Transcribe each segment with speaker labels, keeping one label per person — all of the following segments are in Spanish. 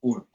Speaker 1: Uno.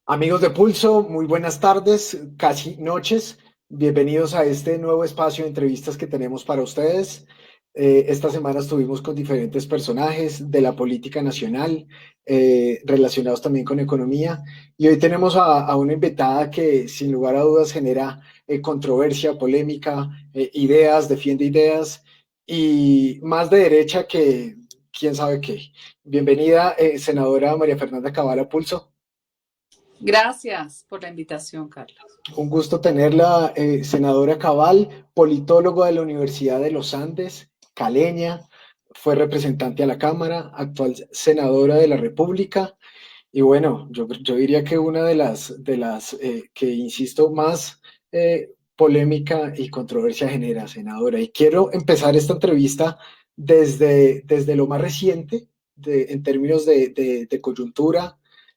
Speaker 1: Amigos de Pulso, muy buenas tardes, casi noches. Bienvenidos a este nuevo espacio de entrevistas que tenemos para ustedes. Esta semana estuvimos con diferentes personajes de la política nacional, relacionados también con economía. Y hoy tenemos a una invitada que sin lugar a dudas genera controversia, polémica, ideas, defiende ideas y más de derecha que quién sabe qué. Bienvenida, senadora María Fernanda Cabal a Pulso.
Speaker 2: Gracias por la invitación, Carlos.
Speaker 1: Un gusto tenerla, senadora Cabal, politólogo de la Universidad de los Andes, caleña, fue representante a la Cámara, actual senadora de la República. Y bueno, yo diría que una de las que, insisto, más polémica y controversia genera, senadora. Y quiero empezar esta entrevista desde lo más reciente, en términos de coyuntura,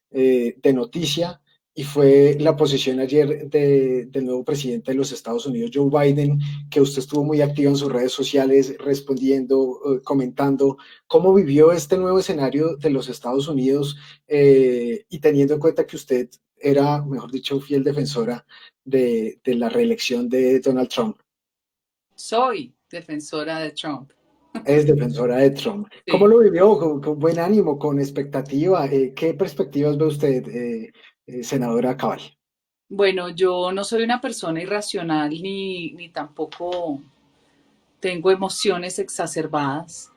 Speaker 1: de noticia, y fue la posición ayer del nuevo presidente de los Estados Unidos, Joe Biden, que usted estuvo muy activo en sus redes sociales, respondiendo, comentando cómo vivió este nuevo escenario de los Estados Unidos, y teniendo en cuenta que usted era, mejor dicho, fiel defensora de la reelección de Donald Trump.
Speaker 2: Soy defensora de Trump.
Speaker 1: Es defensora de Trump. ¿Cómo
Speaker 2: Sí.
Speaker 1: lo vivió? ¿Con buen ánimo, con expectativa? ¿Qué perspectivas ve usted, senadora Cabal?
Speaker 2: Bueno, yo no soy una persona irracional ni tampoco tengo emociones exacerbadas.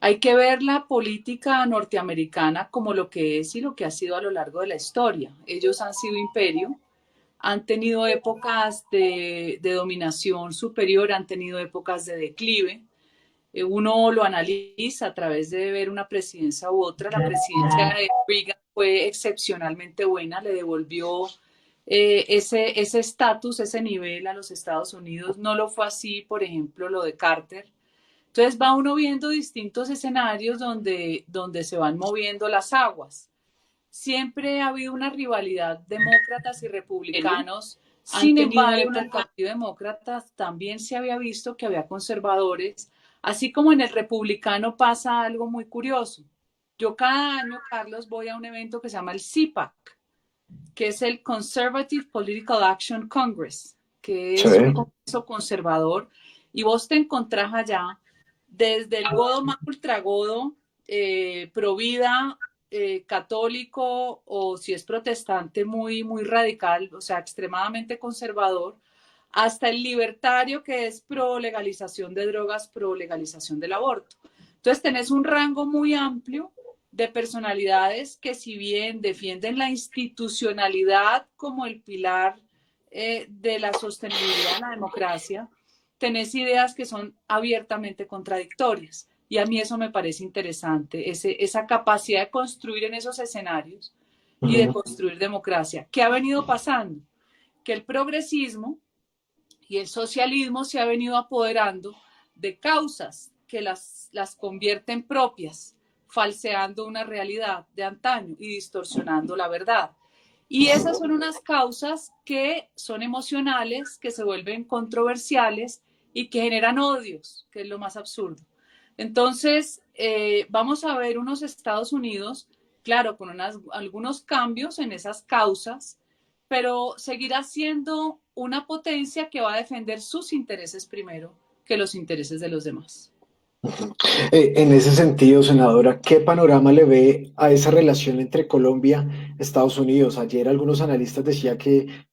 Speaker 2: Hay que ver la política norteamericana como lo que es y lo que ha sido a lo largo de la historia. Ellos han sido imperio, han tenido épocas de dominación superior, han tenido épocas de declive. Uno lo analiza a través de ver una presidencia u otra. La presidencia de Reagan fue excepcionalmente buena, le devolvió ese estatus, ese nivel a los Estados Unidos. No lo fue así, por ejemplo, lo de Carter. Entonces va uno viendo distintos escenarios donde se van moviendo las aguas. Siempre ha habido una rivalidad demócratas y republicanos. Sin embargo, en el Partido Demócrata también se había visto que había conservadores, así como en el republicano pasa algo muy curioso. Yo cada año, Carlos, voy a un evento que se llama el CPAC, que es el Conservative Political Action Congress, que
Speaker 1: Sí.
Speaker 2: es un congreso conservador, y vos te encontrás allá desde el godo más ultragodo, pro vida, católico, o si es protestante muy radical, o sea, extremadamente conservador, hasta el libertario que es pro legalización de drogas, pro legalización del aborto. Entonces tenés un rango muy amplio de personalidades que, si bien defienden la institucionalidad como el pilar de la sostenibilidad de la democracia, tenés ideas que son abiertamente contradictorias. Y a mí eso me parece interesante, esa capacidad de construir en esos escenarios y de
Speaker 1: Ujú.
Speaker 2: construir democracia. ¿Qué ha venido pasando? Que el progresismo y el socialismo se ha venido apoderando de causas que las convierten propias, falseando una realidad de antaño y distorsionando la verdad. Y esas son unas causas que son emocionales, que se vuelven controversiales y que generan odios, que es lo más absurdo. Entonces, vamos a ver unos Estados Unidos, claro, con algunos cambios en esas causas, pero seguirá siendo una potencia que va a defender sus intereses primero que los intereses de los demás.
Speaker 1: En ese sentido, senadora, ¿qué panorama le ve a esa relación entre Colombia y Estados Unidos? Ayer algunos analistas decían que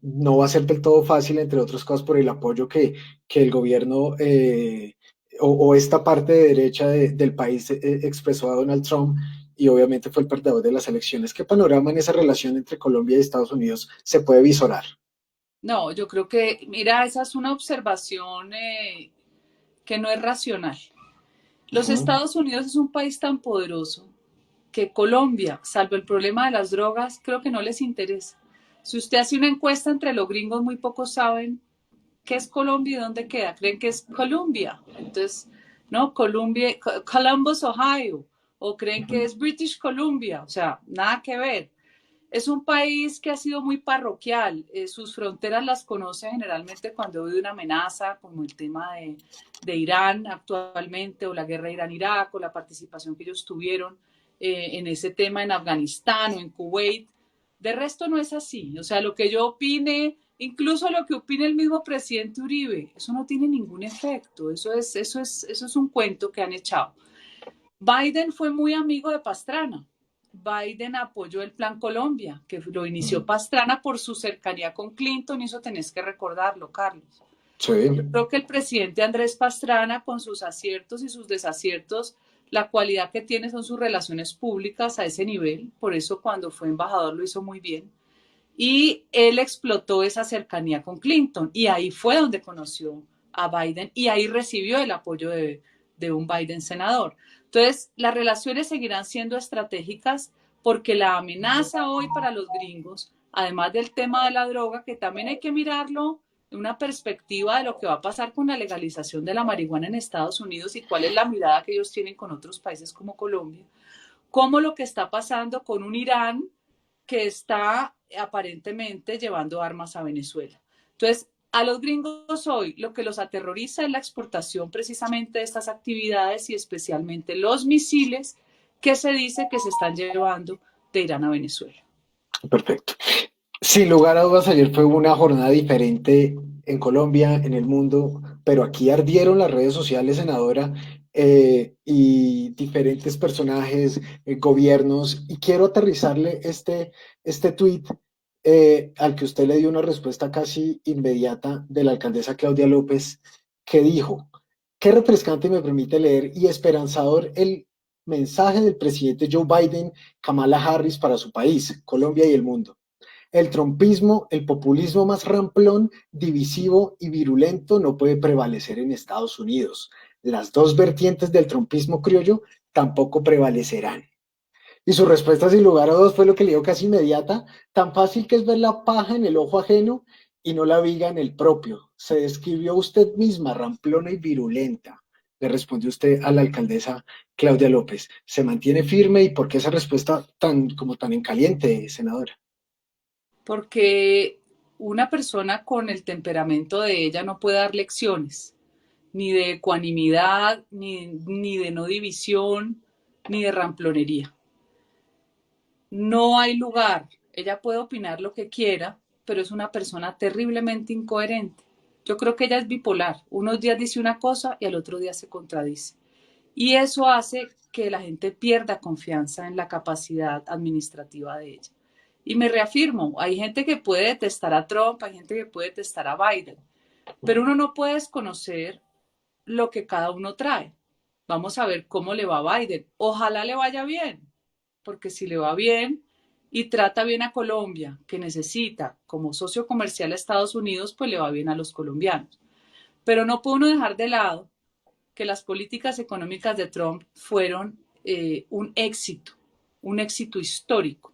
Speaker 1: no va a ser del todo fácil, entre otras cosas, por el apoyo que el gobierno, o esta parte de derecha del país, expresó a Donald Trump, y obviamente fue el perdedor de las elecciones. ¿Qué panorama en esa relación entre Colombia y Estados Unidos se puede visorar?
Speaker 2: No, yo creo que, mira, esa es una observación que no es racional. Los
Speaker 1: Ujú.
Speaker 2: Estados Unidos es un país tan poderoso que Colombia, salvo el problema de las drogas, creo que no les interesa. Si usted hace una encuesta entre los gringos, muy pocos saben qué es Colombia y dónde queda. Creen que es Columbia. Entonces, ¿no? Columbia, Columbus, Ohio. O creen que es British Columbia. O sea, nada que ver. Es un país que ha sido muy parroquial. Sus fronteras las conoce generalmente cuando hay una amenaza, como el tema de Irán actualmente, o la guerra Irán-Irak, o la participación que ellos tuvieron en ese tema en Afganistán o en Kuwait. De resto no es así. O sea, lo que yo opine, incluso lo que opine el mismo presidente Uribe, eso no tiene ningún efecto. Eso es un cuento que han echado. Biden fue muy amigo de Pastrana. Biden apoyó el Plan Colombia, que lo inició Pastrana por su cercanía con Clinton, y eso tenés que recordarlo, Carlos. Yo
Speaker 1: Sí,
Speaker 2: creo que el presidente Andrés Pastrana, con sus aciertos y sus desaciertos, la cualidad que tiene son sus relaciones públicas a ese nivel, por eso cuando fue embajador lo hizo muy bien, y él explotó esa cercanía con Clinton, y ahí fue donde conoció a Biden, y ahí recibió el apoyo de un Biden senador. Entonces, las relaciones seguirán siendo estratégicas porque la amenaza hoy para los gringos, además del tema de la droga, que también hay que mirarlo en una perspectiva de lo que va a pasar con la legalización de la marihuana en Estados Unidos y cuál es la mirada que ellos tienen con otros países como Colombia, como lo que está pasando con un Irán que está aparentemente llevando armas a Venezuela. Entonces, a los gringos hoy lo que los aterroriza es la exportación precisamente de estas actividades y especialmente los misiles que se dice que se están llevando de Irán a Venezuela.
Speaker 1: perfecto. Sin lugar a dudas, ayer fue una jornada diferente en Colombia, en el mundo, pero aquí ardieron las redes sociales, senadora, y diferentes personajes, gobiernos, y quiero aterrizarle este tuit al que usted le dio una respuesta casi inmediata de la alcaldesa Claudia López, que dijo, qué refrescante me permite leer y esperanzador el mensaje del presidente Joe Biden, Kamala Harris para su país, Colombia y el mundo. El trumpismo, el populismo más ramplón, divisivo y virulento no puede prevalecer en Estados Unidos. Las dos vertientes del trumpismo criollo tampoco prevalecerán. Y su respuesta, sin lugar a dudas, fue lo que le dio casi inmediata. Tan fácil que es ver la paja en el ojo ajeno y no la viga en el propio. Se describió usted misma, ramplona y virulenta. Le respondió usted a la alcaldesa Claudia López. ¿Se mantiene firme y por qué esa respuesta tan en caliente, senadora?
Speaker 2: Porque una persona con el temperamento de ella no puede dar lecciones, ni de ecuanimidad, ni de no división, ni de ramplonería. No hay lugar. Ella puede opinar lo que quiera, pero es una persona terriblemente incoherente. Yo creo que ella es bipolar. Unos días dice una cosa y al otro día se contradice. Y eso hace que la gente pierda confianza en la capacidad administrativa de ella. Y me reafirmo, hay gente que puede detestar a Trump, hay gente que puede detestar a Biden, pero uno no puede desconocer lo que cada uno trae. Vamos a ver cómo le va a Biden. Ojalá le vaya bien, porque si le va bien y trata bien a Colombia, que necesita como socio comercial a Estados Unidos, pues le va bien a los colombianos. Pero no puede uno dejar de lado que las políticas económicas de Trump fueron un éxito histórico,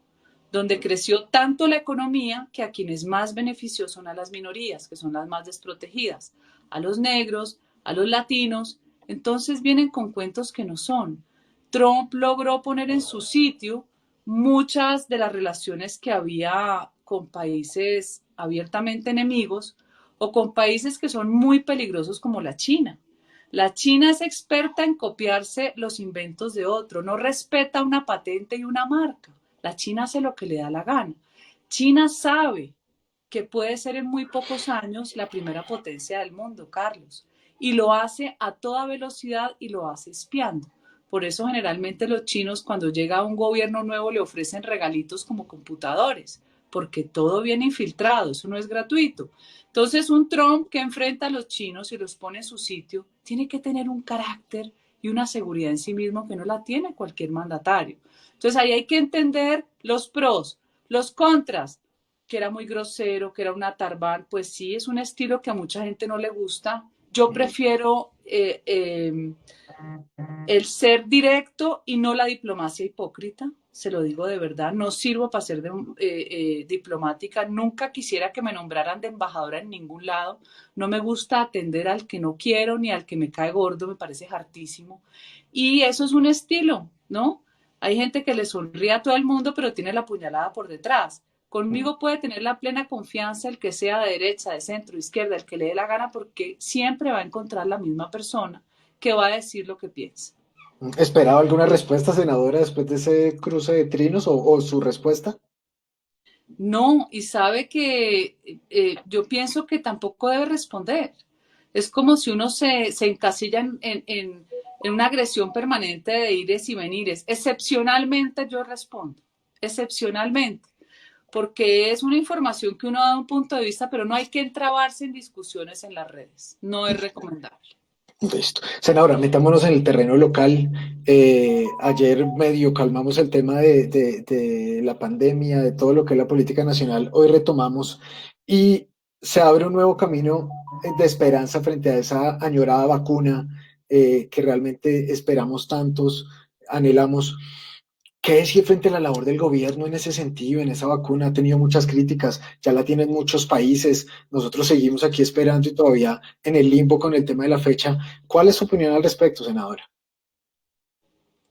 Speaker 2: donde creció tanto la economía que a quienes más benefició son a las minorías, que son las más desprotegidas, a los negros, a los latinos. Entonces vienen con cuentos que no son. Trump logró poner en su sitio muchas de las relaciones que había con países abiertamente enemigos o con países que son muy peligrosos como la China. La China es experta en copiarse los inventos de otro, no respeta una patente y una marca. La China hace lo que le da la gana. China sabe que puede ser en muy pocos años la primera potencia del mundo, Carlos, y lo hace a toda velocidad y lo hace espiando. Por eso generalmente los chinos cuando llega un gobierno nuevo le ofrecen regalitos como computadores, porque todo viene infiltrado, eso no es gratuito. Entonces un Trump que enfrenta a los chinos y los pone en su sitio, tiene que tener un carácter y una seguridad en sí mismo que no la tiene cualquier mandatario. Entonces ahí hay que entender los pros, los contras, que era muy grosero, que era un atarbán, pues sí, es un estilo que a mucha gente no le gusta. Yo prefiero el ser directo y no la diplomacia hipócrita, se lo digo de verdad, no sirvo para ser diplomática, nunca quisiera que me nombraran de embajadora en ningún lado, no me gusta atender al que no quiero ni al que me cae gordo, me parece hartísimo. Y eso es un estilo, ¿no? Hay gente que le sonríe a todo el mundo, pero tiene la puñalada por detrás. Conmigo puede tener la plena confianza el que sea de derecha, de centro, de izquierda, el que le dé la gana, porque siempre va a encontrar la misma persona que va a decir lo que piensa.
Speaker 1: ¿Esperaba alguna respuesta, senadora, después de ese cruce de trinos o su respuesta?
Speaker 2: No, y sabe que yo pienso que tampoco debe responder. Es como si uno se encasilla en una agresión permanente de ires y venires. Excepcionalmente yo respondo, excepcionalmente, porque es una información que uno da un punto de vista, pero no hay que entrabarse en discusiones en las redes. No es recomendable.
Speaker 1: Listo. Senadora, metámonos en el terreno local. Ayer medio calmamos el tema de la pandemia, de todo lo que es la política nacional. Hoy retomamos y se abre un nuevo camino de esperanza frente a esa añorada vacuna que realmente esperamos tantos, anhelamos. ¿Qué decir frente a la labor del gobierno en ese sentido, en esa vacuna? Ha tenido muchas críticas, ya la tienen muchos países, nosotros seguimos aquí esperando y todavía en el limbo con el tema de la fecha. ¿Cuál es su opinión al respecto, senadora?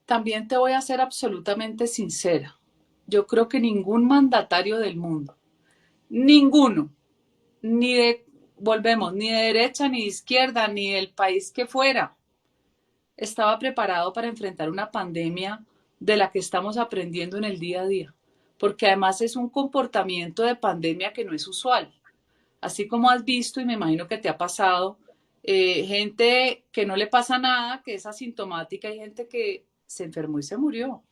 Speaker 2: También te voy a ser absolutamente sincera. Yo creo que ningún mandatario del mundo, ninguno, ni de, volvemos, ni de derecha, ni de izquierda, ni del país que fuera, estaba preparado para enfrentar una pandemia de la que estamos aprendiendo en el día a día, porque además es un comportamiento de pandemia que no es usual. Así como has visto, y me imagino que te ha pasado, gente que no le pasa nada, que es asintomática, y gente que se enfermó y se murió.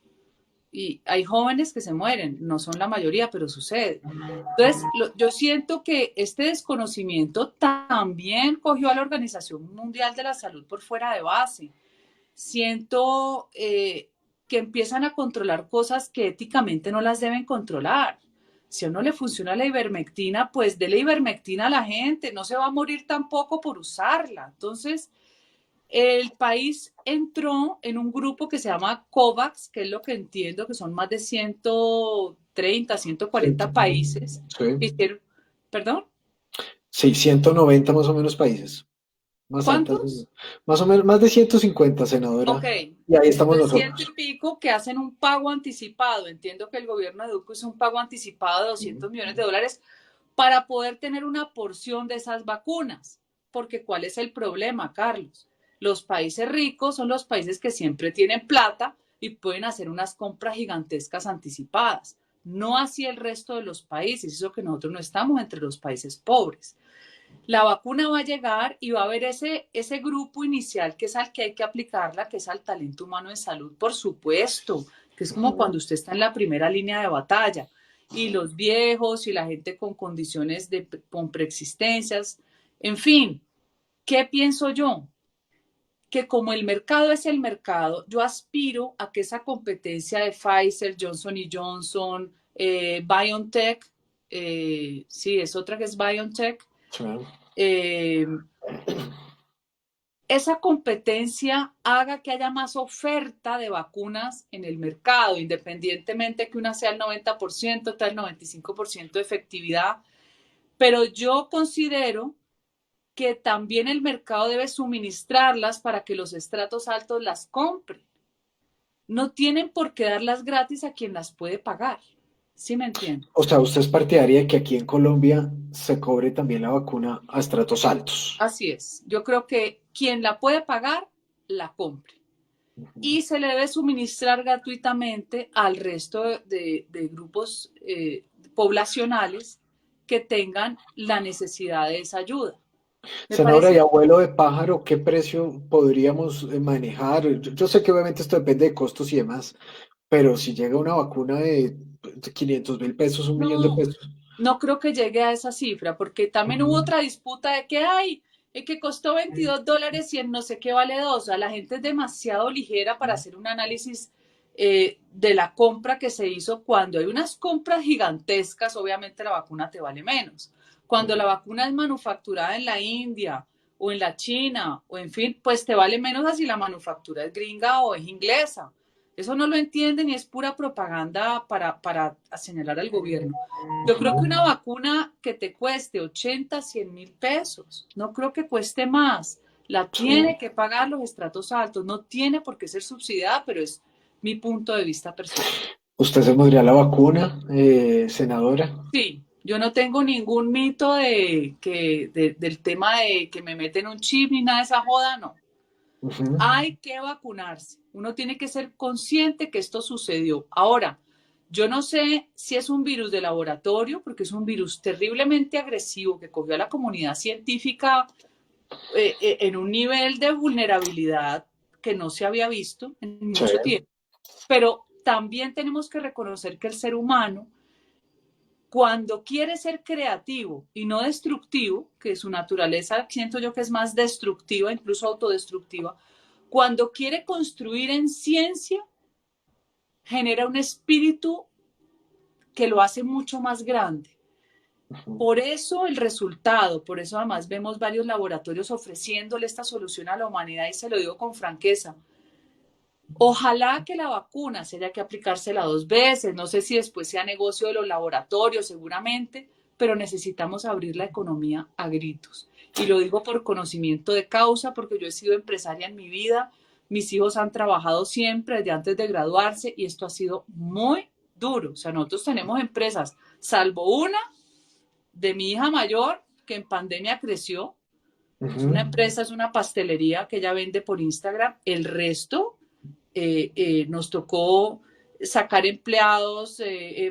Speaker 2: Y hay jóvenes que se mueren, no son la mayoría, pero sucede. Entonces, yo siento que este desconocimiento también cogió a la Organización Mundial de la Salud por fuera de base. Siento que empiezan a controlar cosas que éticamente no las deben controlar. Si a uno le funciona la ivermectina, pues dele ivermectina a la gente, no se va a morir tampoco por usarla. Entonces, el país entró en un grupo que se llama COVAX, que es lo que entiendo que son más de 130, 140 países.
Speaker 1: Sí,
Speaker 2: Hicieron, ¿perdón?
Speaker 1: sí, 190 más o menos países, más altas,
Speaker 2: ¿Cuántos?
Speaker 1: más o menos, más de 150, senadora,
Speaker 2: Ok,
Speaker 1: y ahí estamos
Speaker 2: entonces ciento y
Speaker 1: nosotros.
Speaker 2: pico que hacen un pago anticipado. Entiendo que el gobierno de Duque hizo un pago anticipado de 200 millones de dólares para poder tener una porción de esas vacunas. Porque ¿cuál es el problema, Carlos? Los países ricos son los países que siempre tienen plata y pueden hacer unas compras gigantescas anticipadas. No así el resto de los países, eso que nosotros no estamos entre los países pobres. La vacuna va a llegar y va a haber ese grupo inicial que es al que hay que aplicarla, que es al talento humano en salud, por supuesto, que es como cuando usted está en la primera línea de batalla y los viejos y la gente con condiciones con preexistencias, en fin, ¿qué pienso yo? Que como el mercado es el mercado, yo aspiro a que esa competencia de Pfizer, Johnson y Johnson, BioNTech, sí, es otra que es BioNTech,
Speaker 1: Sí.
Speaker 2: eh, esa competencia haga que haya más oferta de vacunas en el mercado, independientemente que una sea el 90%, otra el 95% de efectividad. Pero yo considero que también el mercado debe suministrarlas para que los estratos altos las compren. No tienen por qué darlas gratis a quien las puede pagar. ¿Sí me entiende?
Speaker 1: O sea, usted es partidaria de que aquí en Colombia se cobre también la vacuna a estratos altos.
Speaker 2: Así es. Yo creo que quien la puede pagar, la compre. Y se le debe suministrar gratuitamente al resto de grupos poblacionales que tengan la necesidad de esa ayuda. Me
Speaker 1: Senadora, y
Speaker 2: parece,
Speaker 1: abuelo de pájaro, ¿qué precio podríamos manejar? Yo sé que obviamente esto depende de costos y demás, pero si llega una vacuna de 500.000 pesos, 1.000.000 de
Speaker 2: no,
Speaker 1: pesos.
Speaker 2: no creo que llegue a esa cifra, porque también hubo
Speaker 1: Ujú.
Speaker 2: otra disputa de que hay, que costó $22 y en no sé qué vale 2. O sea, la gente es demasiado ligera para hacer un análisis de la compra que se hizo. Cuando hay unas compras gigantescas, obviamente la vacuna te vale menos. Cuando la vacuna es manufacturada en la India o en la China o en fin, pues te vale menos así la manufactura es gringa o es inglesa. Eso no lo entienden y es pura propaganda para señalar al gobierno. Yo creo que una vacuna que te cueste 80, 100.000 pesos, no creo que cueste más. La
Speaker 1: Sí.
Speaker 2: tiene que pagar los estratos altos, no tiene por qué ser subsidiada, pero es mi punto de vista personal.
Speaker 1: ¿Usted se pondría la vacuna, senadora?
Speaker 2: Sí, yo no tengo ningún mito del tema de que me meten un chip ni nada de esa joda, no.
Speaker 1: Ujú.
Speaker 2: Hay que vacunarse. Uno tiene que ser consciente que esto sucedió. Ahora, yo no sé si es un virus de laboratorio, porque es un virus terriblemente agresivo que cogió a la comunidad científica en un nivel de vulnerabilidad que no se había visto en
Speaker 1: Sí.
Speaker 2: mucho tiempo. Pero también tenemos que reconocer que el ser humano, cuando quiere ser creativo y no destructivo, que su naturaleza siento yo que es más destructiva, incluso autodestructiva, cuando quiere construir en ciencia, genera un espíritu que lo hace mucho más grande.
Speaker 1: Ujú.
Speaker 2: Por eso el resultado, por eso además vemos varios laboratorios ofreciéndole esta solución a la humanidad y se lo digo con franqueza. Ojalá que la vacuna se haya que aplicársela 2 veces, no sé si después sea negocio de los laboratorios, seguramente, pero necesitamos abrir la economía a gritos. Y lo digo por conocimiento de causa, porque yo he sido empresaria en mi vida, mis hijos han trabajado siempre desde antes de graduarse y esto ha sido muy duro. O sea, nosotros tenemos empresas, salvo una de mi hija mayor, que en pandemia creció, es
Speaker 1: Ujú.
Speaker 2: una empresa, es una pastelería que ella vende por Instagram, el resto nos tocó sacar empleados,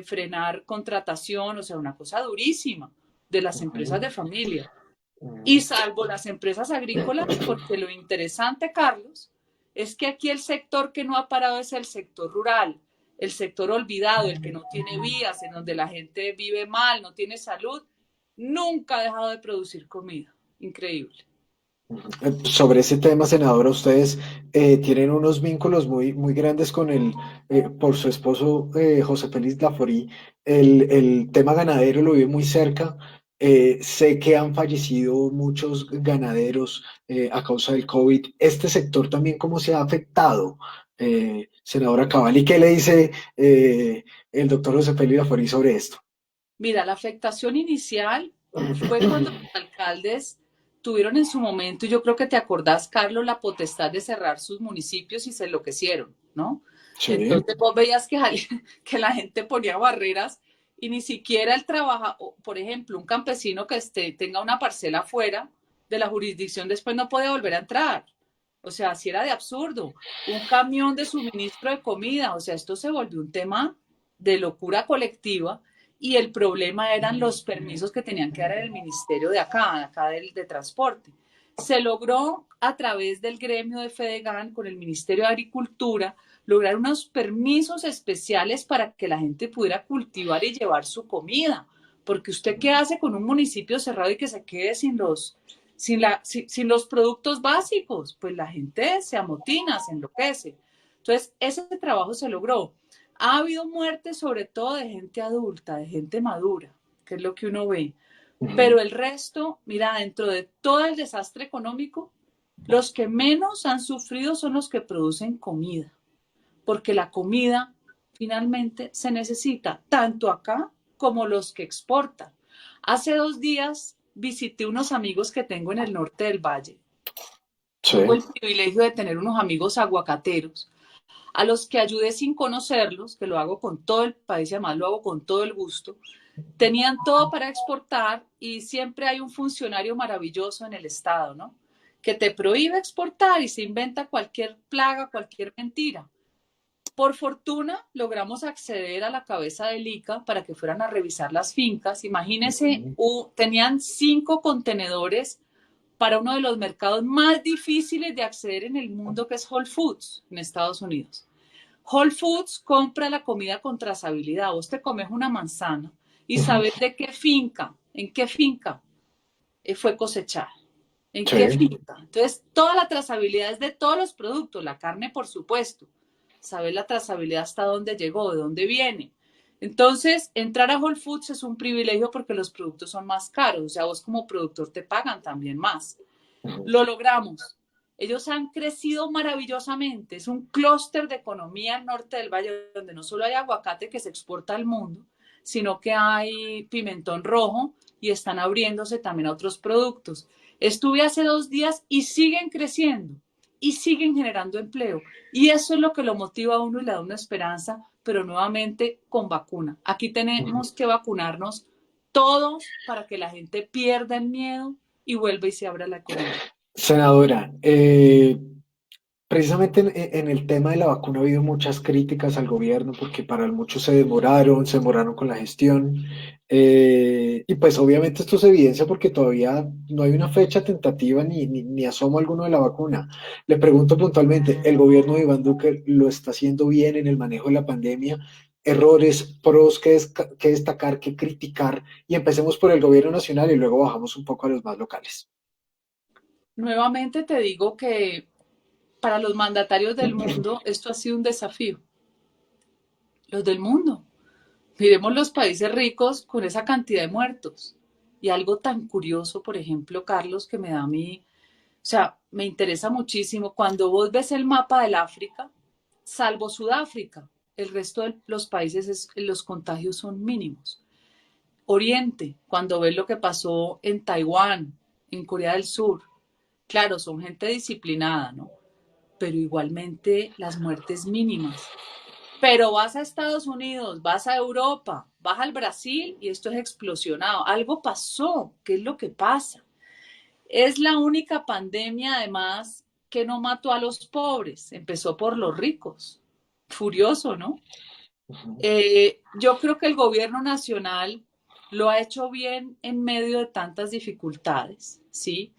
Speaker 2: frenar contratación, o sea, una cosa durísima de las empresas de
Speaker 1: Ujú.
Speaker 2: familia. Y
Speaker 1: Ujú.
Speaker 2: salvo las empresas agrícolas, porque lo interesante, Carlos, es que aquí el sector que no ha parado es el sector rural, el sector olvidado, el que no tiene vías, en donde la gente vive mal, no tiene salud, nunca ha dejado de producir comida. Increíble.
Speaker 1: Sobre ese tema, senadora, ustedes tienen unos vínculos muy, muy grandes con por su esposo José Félix Laforí. El tema ganadero lo vive muy cerca. Sé que han fallecido muchos ganaderos a causa del COVID. Este sector también, ¿cómo se ha afectado, senadora Cabal? ¿Y qué le dice el doctor José Félix Laforí sobre esto?
Speaker 2: Mira, la afectación inicial fue cuando los alcaldes tuvieron en su momento, y yo creo que te acordás, Carlos, la potestad de cerrar sus municipios y se enloquecieron, ¿no?
Speaker 1: Sí.
Speaker 2: Entonces vos veías que, que la gente ponía barreras y ni siquiera el trabajo, por ejemplo, un campesino que tenga una parcela fuera de la jurisdicción después no puede volver a entrar. O sea, así era de absurdo. Un camión de suministro de comida, o sea, esto se volvió un tema de locura colectiva y el problema eran los permisos que tenían que dar en el ministerio de acá de transporte. Se logró a través del gremio de Fedegan con el Ministerio de Agricultura lograr unos permisos especiales para que la gente pudiera cultivar y llevar su comida. Porque usted qué hace con un municipio cerrado y que se quede sin los productos básicos, pues la gente se amotina, se enloquece. Entonces, ese trabajo se logró. Ha habido muertes sobre todo de gente adulta, de gente madura, que es lo que uno ve. Pero
Speaker 1: Ujú.
Speaker 2: el resto, mira, dentro de todo el desastre económico, los que menos han sufrido son los que producen comida, porque la comida finalmente se necesita tanto acá como los que exportan. Hace 2 días visité unos amigos que tengo en el norte del valle.
Speaker 1: Sí.
Speaker 2: Tengo el privilegio de tener unos amigos aguacateros a los que ayudé sin conocerlos, que lo hago con todo el país y además lo hago con todo el gusto. Tenían todo para exportar y siempre hay un funcionario maravilloso en el Estado, ¿no? Que te prohíbe exportar y se inventa cualquier plaga, cualquier mentira. Por fortuna, logramos acceder a la cabeza del ICA para que fueran a revisar las fincas. Imagínense,
Speaker 1: Ujú.
Speaker 2: tenían 5 contenedores para uno de los mercados más difíciles de acceder en el mundo, que es Whole Foods, en Estados Unidos. Whole Foods compra la comida con trazabilidad. Vos te comes una manzana y
Speaker 1: Ujú.
Speaker 2: sabes de qué finca, en qué finca fue cosechada, en qué
Speaker 1: Sí.
Speaker 2: finca. Entonces, toda la trazabilidad es de todos los productos, la carne, por supuesto. Saber la trazabilidad hasta dónde llegó, de dónde viene. Entonces, entrar a Whole Foods es un privilegio porque los productos son más caros. O sea, vos como productor te pagan también más.
Speaker 1: Ujú.
Speaker 2: Lo logramos. Ellos han crecido maravillosamente. Es un clúster de economía al norte del valle donde no solo hay aguacate que se exporta al mundo, sino que hay pimentón rojo y están abriéndose también a otros productos. Estuve hace 2 días y siguen creciendo. y siguen generando empleo. Y eso es lo que lo motiva a uno y le da una esperanza, pero nuevamente con vacuna. Aquí tenemos que vacunarnos todos para que la gente pierda el miedo y vuelva y se abra la economía.
Speaker 1: Senadora, precisamente en el tema de la vacuna ha habido muchas críticas al gobierno porque para muchos se demoraron con la gestión. Y pues obviamente esto se evidencia porque todavía no hay una fecha tentativa ni asomo alguno de la vacuna. Le pregunto puntualmente, ¿el gobierno de Iván Duque lo está haciendo bien en el manejo de la pandemia? Errores, pros que destacar, que criticar. Y empecemos por el gobierno nacional y luego bajamos un poco a los más locales.
Speaker 2: Nuevamente te digo que para los mandatarios del mundo esto ha sido un desafío. Los del mundo. Miremos los países ricos con esa cantidad de muertos. Y algo tan curioso, por ejemplo, Carlos, que me da a mí, o sea, me interesa muchísimo, cuando vos ves el mapa del África, salvo Sudáfrica, el resto de los países, los contagios son mínimos. Oriente, cuando ves lo que pasó en Taiwán, en Corea del Sur, claro, son gente disciplinada, ¿no? Pero igualmente las muertes mínimas. Pero vas a Estados Unidos, vas a Europa, vas al Brasil y esto es explosionado. Algo pasó. ¿Qué es lo que pasa? Es la única pandemia, además, que no mató a los pobres. Empezó por los ricos. Furioso, ¿no? Yo creo que el gobierno nacional lo ha hecho bien en medio de tantas dificultades, ¿sí?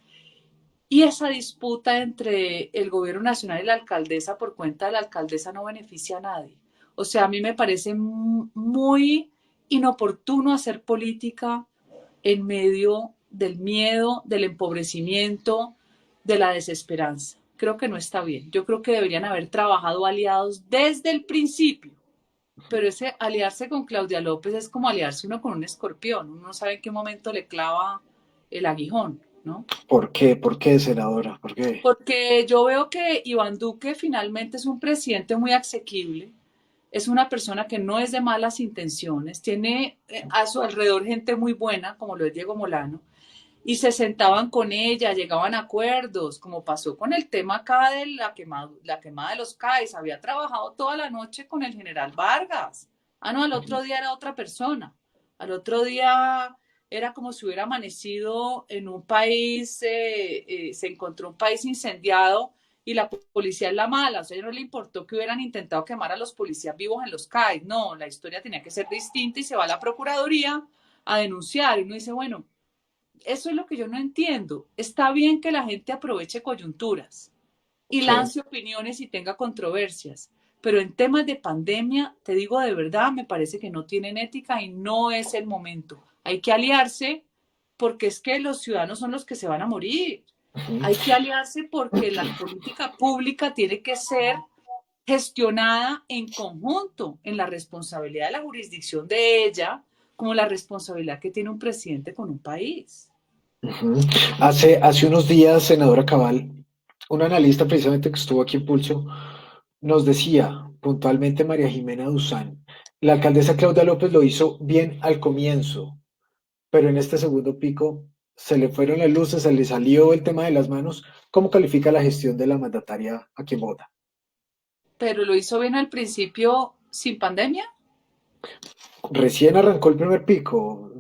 Speaker 2: Y esa disputa entre el gobierno nacional y la alcaldesa por cuenta de la alcaldesa no beneficia a nadie. O sea, a mí me parece muy inoportuno hacer política en medio del miedo, del empobrecimiento, de la desesperanza. Creo que no está bien. Yo creo que deberían haber trabajado aliados desde el principio. Pero ese aliarse con Claudia López es como aliarse uno con un escorpión. Uno no sabe en qué momento le clava el aguijón, ¿no?
Speaker 1: ¿Por qué? ¿Por qué, senadora? ¿Por qué?
Speaker 2: Porque yo veo que Iván Duque finalmente es un presidente muy asequible, es una persona que no es de malas intenciones, tiene a su alrededor gente muy buena, como lo es Diego Molano, y se sentaban con ella, llegaban a acuerdos, como pasó con el tema acá de la quemada de los CAIS, había trabajado toda la noche con el general Vargas. Ah, no, al otro día era otra persona, al otro día era como si hubiera amanecido en un país, se encontró un país incendiado y la policía es la mala, o sea, no le importó que hubieran intentado quemar a los policías vivos en los CAIS, no, la historia tenía que ser distinta y se va a la Procuraduría a denunciar y uno dice, bueno, eso es lo que yo no entiendo. Está bien que la gente aproveche coyunturas y
Speaker 1: Sí.
Speaker 2: lance opiniones y tenga controversias, pero en temas de pandemia, te digo de verdad, me parece que no tienen ética y no es el momento. Hay que aliarse porque es que los ciudadanos son los que se van a morir.
Speaker 1: Ujú.
Speaker 2: Hay que aliarse porque la política pública tiene que ser gestionada en conjunto, en la responsabilidad de la jurisdicción de ella, como la responsabilidad que tiene un presidente con un país.
Speaker 1: Ujú. Hace unos días, senadora Cabal, un analista precisamente que estuvo aquí en Pulso, nos decía puntualmente María Jimena Duzán, la alcaldesa Claudia López lo hizo bien al comienzo, pero en este segundo pico se le fueron las luces, se le salió el tema de las manos. ¿Cómo califica la gestión de la mandataria aquí en Bogotá?
Speaker 2: Pero lo hizo bien al principio sin pandemia.
Speaker 1: Recién arrancó el primer pico,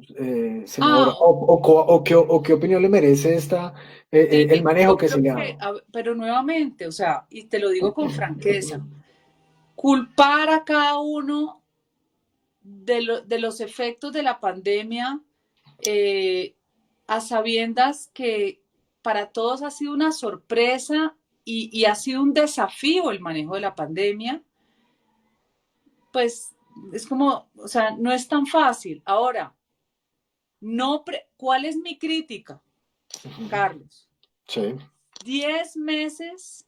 Speaker 1: senadora.
Speaker 2: Ah,
Speaker 1: O qué opinión le merece el
Speaker 2: sí,
Speaker 1: manejo
Speaker 2: yo
Speaker 1: que se
Speaker 2: creo
Speaker 1: le ha
Speaker 2: que,
Speaker 1: dado?
Speaker 2: pero nuevamente, o sea, y te lo digo con franqueza, culpar a cada uno de los efectos de la pandemia eh, a sabiendas que para todos ha sido una sorpresa y ha sido un desafío el manejo de la pandemia, pues es como, o sea, no es tan fácil. Ahora, no, ¿cuál es mi crítica, Carlos?
Speaker 1: Sí.
Speaker 2: 10 meses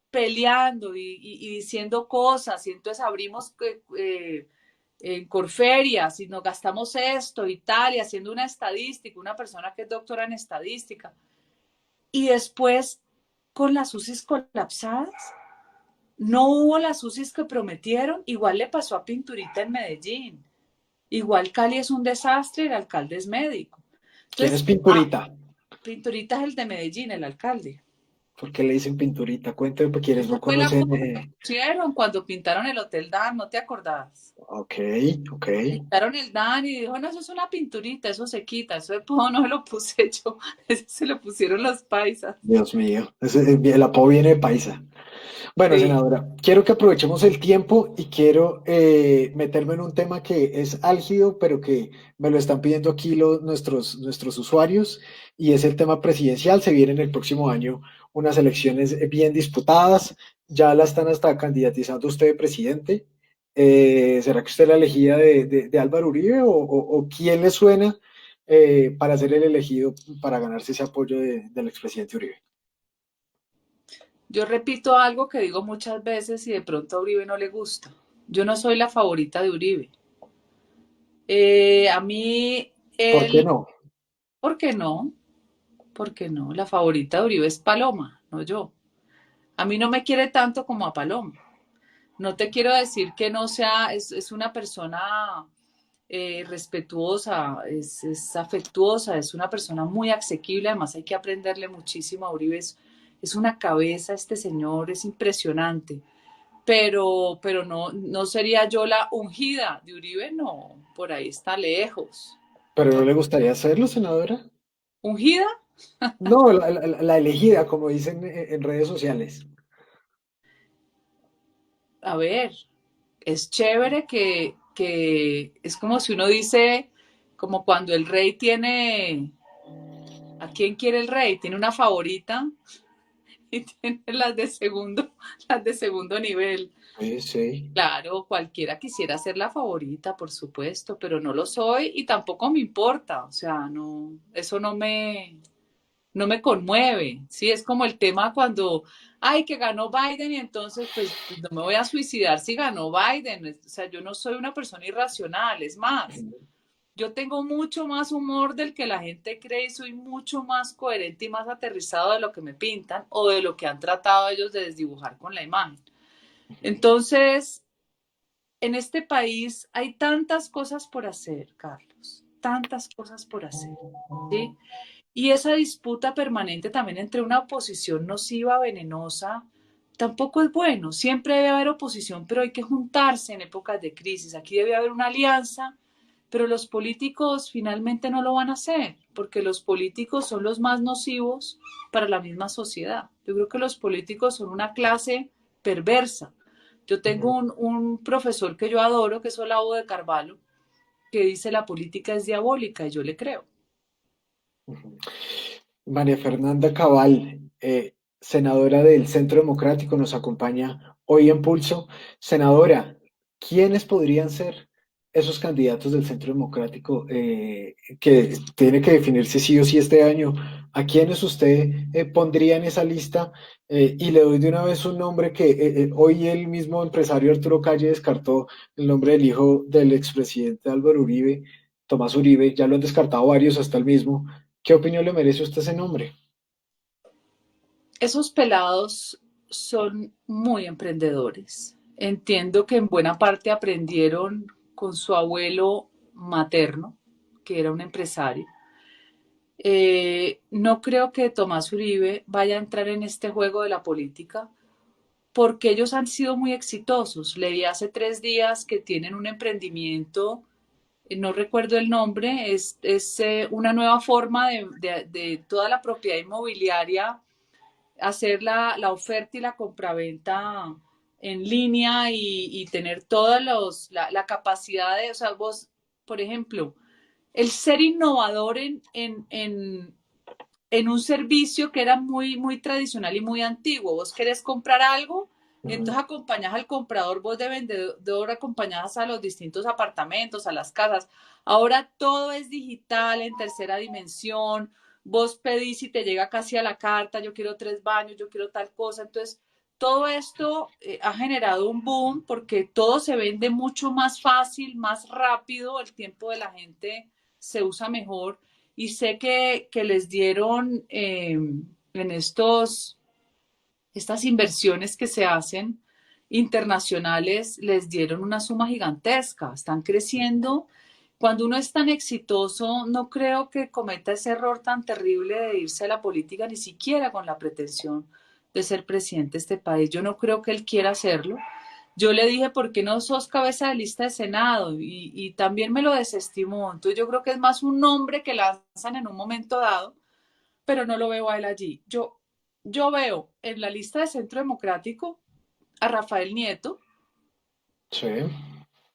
Speaker 2: peleando y diciendo cosas, y entonces abrimos en Corferias y nos gastamos esto y tal, y haciendo una estadística, una persona que es doctora en estadística, y después con las UCIs colapsadas, no hubo las UCIs que prometieron, igual le pasó a Pinturita en Medellín, igual Cali es un desastre, el alcalde es médico.
Speaker 1: ¿Quién es
Speaker 2: Entonces,
Speaker 1: Pinturita?
Speaker 2: Pinturita es el de Medellín, el alcalde.
Speaker 1: ¿Por qué le dicen pinturita? Cuéntame para quienes
Speaker 2: Esa
Speaker 1: no
Speaker 2: fue el
Speaker 1: conocen.
Speaker 2: apodo que pusieron cuando pintaron el Hotel Dan, ¿no te acordás?
Speaker 1: Ok, ok.
Speaker 2: Pintaron el Dan y dijo, no, eso es una pinturita, eso se quita, eso de apodo no se lo puse yo, eso se lo pusieron los paisas.
Speaker 1: Dios mío, el apodo viene de paisa. Bueno,
Speaker 2: Sí.
Speaker 1: senadora, quiero que aprovechemos el tiempo y quiero meterme en un tema que es álgido, pero que me lo están pidiendo aquí nuestros usuarios, y es el tema presidencial. Se viene en el próximo año unas elecciones bien disputadas, ya la están hasta candidatizando usted de presidente. ¿Será que usted es la elegida de Álvaro Uribe o quién le suena para ser el elegido para ganarse ese apoyo del expresidente Uribe?
Speaker 2: Yo repito algo que digo muchas veces y de pronto a Uribe no le gusta. Yo no soy la favorita de Uribe. A mí,
Speaker 1: ¿Por qué
Speaker 2: él,
Speaker 1: no?
Speaker 2: ¿por qué no? ¿Por qué no? La favorita de Uribe es Paloma, no yo. A mí no me quiere tanto como a Paloma. No te quiero decir que no sea, es una persona respetuosa, es afectuosa, es una persona muy asequible, además hay que aprenderle muchísimo a Uribe, es una cabeza este señor, es impresionante, pero no, no sería yo la ungida de Uribe, no, por ahí está lejos.
Speaker 1: ¿Pero no le gustaría hacerlo, senadora?
Speaker 2: ¿Ungida?
Speaker 1: No, la elegida, como dicen en redes sociales.
Speaker 2: A ver, es chévere que es como si uno dice, como cuando el rey tiene, ¿a quién quiere el rey? Tiene una favorita y tiene las de segundo nivel.
Speaker 1: Sí, sí.
Speaker 2: Claro, cualquiera quisiera ser la favorita, por supuesto, pero no lo soy y tampoco me importa, o sea, no, eso no me conmueve, ¿sí? Es como el tema cuando, ay, que ganó Biden y entonces, pues no me voy a suicidar si ganó Biden, o sea, yo no soy una persona irracional, es más, yo tengo mucho más humor del que la gente cree y soy mucho más coherente y más aterrizado de lo que me pintan o de lo que han tratado ellos de desdibujar con la imagen. Entonces, en este país hay tantas cosas por hacer, Carlos, tantas cosas por hacer, ¿sí? Y esa disputa permanente también entre una oposición nociva, venenosa, tampoco es bueno. Siempre debe haber oposición, pero hay que juntarse en épocas de crisis. Aquí debe haber una alianza, pero los políticos finalmente no lo van a hacer, porque los políticos son los más nocivos para la misma sociedad. Yo creo que los políticos son una clase perversa. Yo tengo
Speaker 1: Ujú,
Speaker 2: un profesor que yo adoro, que es Olavo de Carvalho, que dice la política es diabólica y yo le creo.
Speaker 1: ujú. María Fernanda Cabal, senadora del Centro Democrático, nos acompaña hoy en Pulso. Senadora, ¿quiénes podrían ser esos candidatos del Centro Democrático que tiene que definirse sí o sí este año? ¿A quiénes usted pondría en esa lista? Y le doy de una vez un nombre que hoy el mismo empresario Arturo Calle descartó, el nombre del hijo del expresidente Álvaro Uribe, Tomás Uribe, ya lo han descartado varios, hasta el mismo. ¿Qué opinión le merece a usted ese nombre?
Speaker 2: Esos pelados son muy emprendedores. Entiendo que en buena parte aprendieron con su abuelo materno, que era un empresario. No creo que Tomás Uribe vaya a entrar en este juego de la política porque ellos han sido muy exitosos. Leí hace 3 días que tienen un emprendimiento, no recuerdo el nombre, es una nueva forma de toda la propiedad inmobiliaria hacer la oferta y la compraventa en línea y tener toda la capacidad de, o sea, vos, por ejemplo, el ser innovador en un servicio que era muy, muy tradicional y muy antiguo. Vos querés comprar algo,
Speaker 1: Ujú,
Speaker 2: entonces acompañás al comprador, vos de vendedor acompañás a los distintos apartamentos, a las casas. Ahora todo es digital, en tercera dimensión. Vos pedís y te llega casi a la carta, yo quiero 3 baños, yo quiero tal cosa. Entonces, todo esto ha generado un boom porque todo se vende mucho más fácil, más rápido, el tiempo de la gente se usa mejor y sé que les dieron en estas inversiones que se hacen internacionales, les dieron una suma gigantesca, están creciendo. Cuando uno es tan exitoso, no creo que cometa ese error tan terrible de irse a la política, ni siquiera con la pretensión. de ser presidente de este país. Yo no creo que él quiera hacerlo. Yo le dije, ¿por qué no sos cabeza de lista de Senado? Y también me lo desestimó. Entonces yo creo que es más un nombre que lanzan en un momento dado, pero no lo veo a él allí. Yo veo en la lista de Centro Democrático a Rafael Nieto,
Speaker 1: Sí,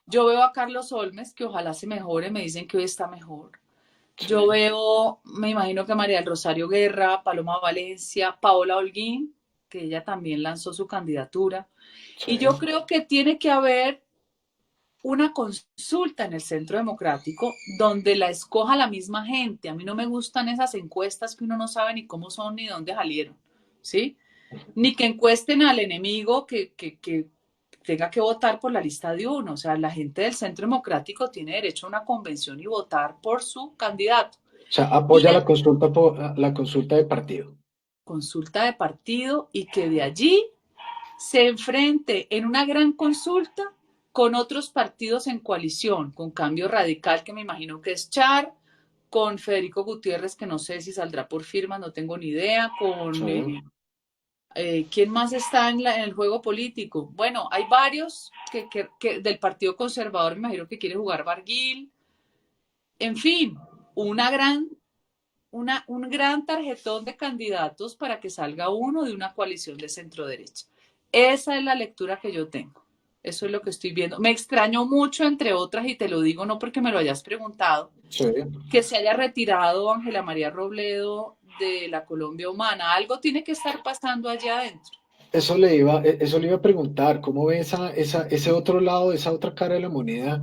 Speaker 2: yo veo a Carlos Olmes, que ojalá se mejore, me dicen que hoy está mejor.
Speaker 1: sí,
Speaker 2: Yo veo, me imagino que María del Rosario Guerra, Paloma Valencia, Paola Holguín, que ella también lanzó su candidatura.
Speaker 1: sí.
Speaker 2: Y yo creo que tiene que haber una consulta en el Centro Democrático donde la escoja la misma gente. A mí no me gustan esas encuestas que uno no sabe ni cómo son ni dónde salieron, ¿sí? Ni que encuesten al enemigo que tenga que votar por la lista de uno. O sea, la gente del Centro Democrático tiene derecho a una convención y votar por su candidato.
Speaker 1: O sea,
Speaker 2: Y
Speaker 1: apoya
Speaker 2: el
Speaker 1: la consulta de partido.
Speaker 2: consulta de partido y que de allí se enfrente en una gran consulta con otros partidos en coalición, con Cambio Radical, que me imagino que es Char, con Federico Gutiérrez, que no sé si saldrá por firma, no tengo ni idea,
Speaker 1: Sí,
Speaker 2: con ¿quién más está en el juego político? Bueno, hay varios que del Partido Conservador, me imagino que quiere jugar Barguil, en fin, una gran un gran tarjetón de candidatos para que salga uno de una coalición de centro derecha. Esa es la lectura que yo tengo. Eso es lo que estoy viendo. Me extrañó mucho, entre otras, y te lo digo no porque me lo hayas preguntado,
Speaker 1: sí.
Speaker 2: que se haya retirado Ángela María Robledo de la Colombia Humana. Algo tiene que estar pasando allá adentro.
Speaker 1: Eso le iba a preguntar, ¿cómo ve ese otro lado, esa otra cara de la moneda?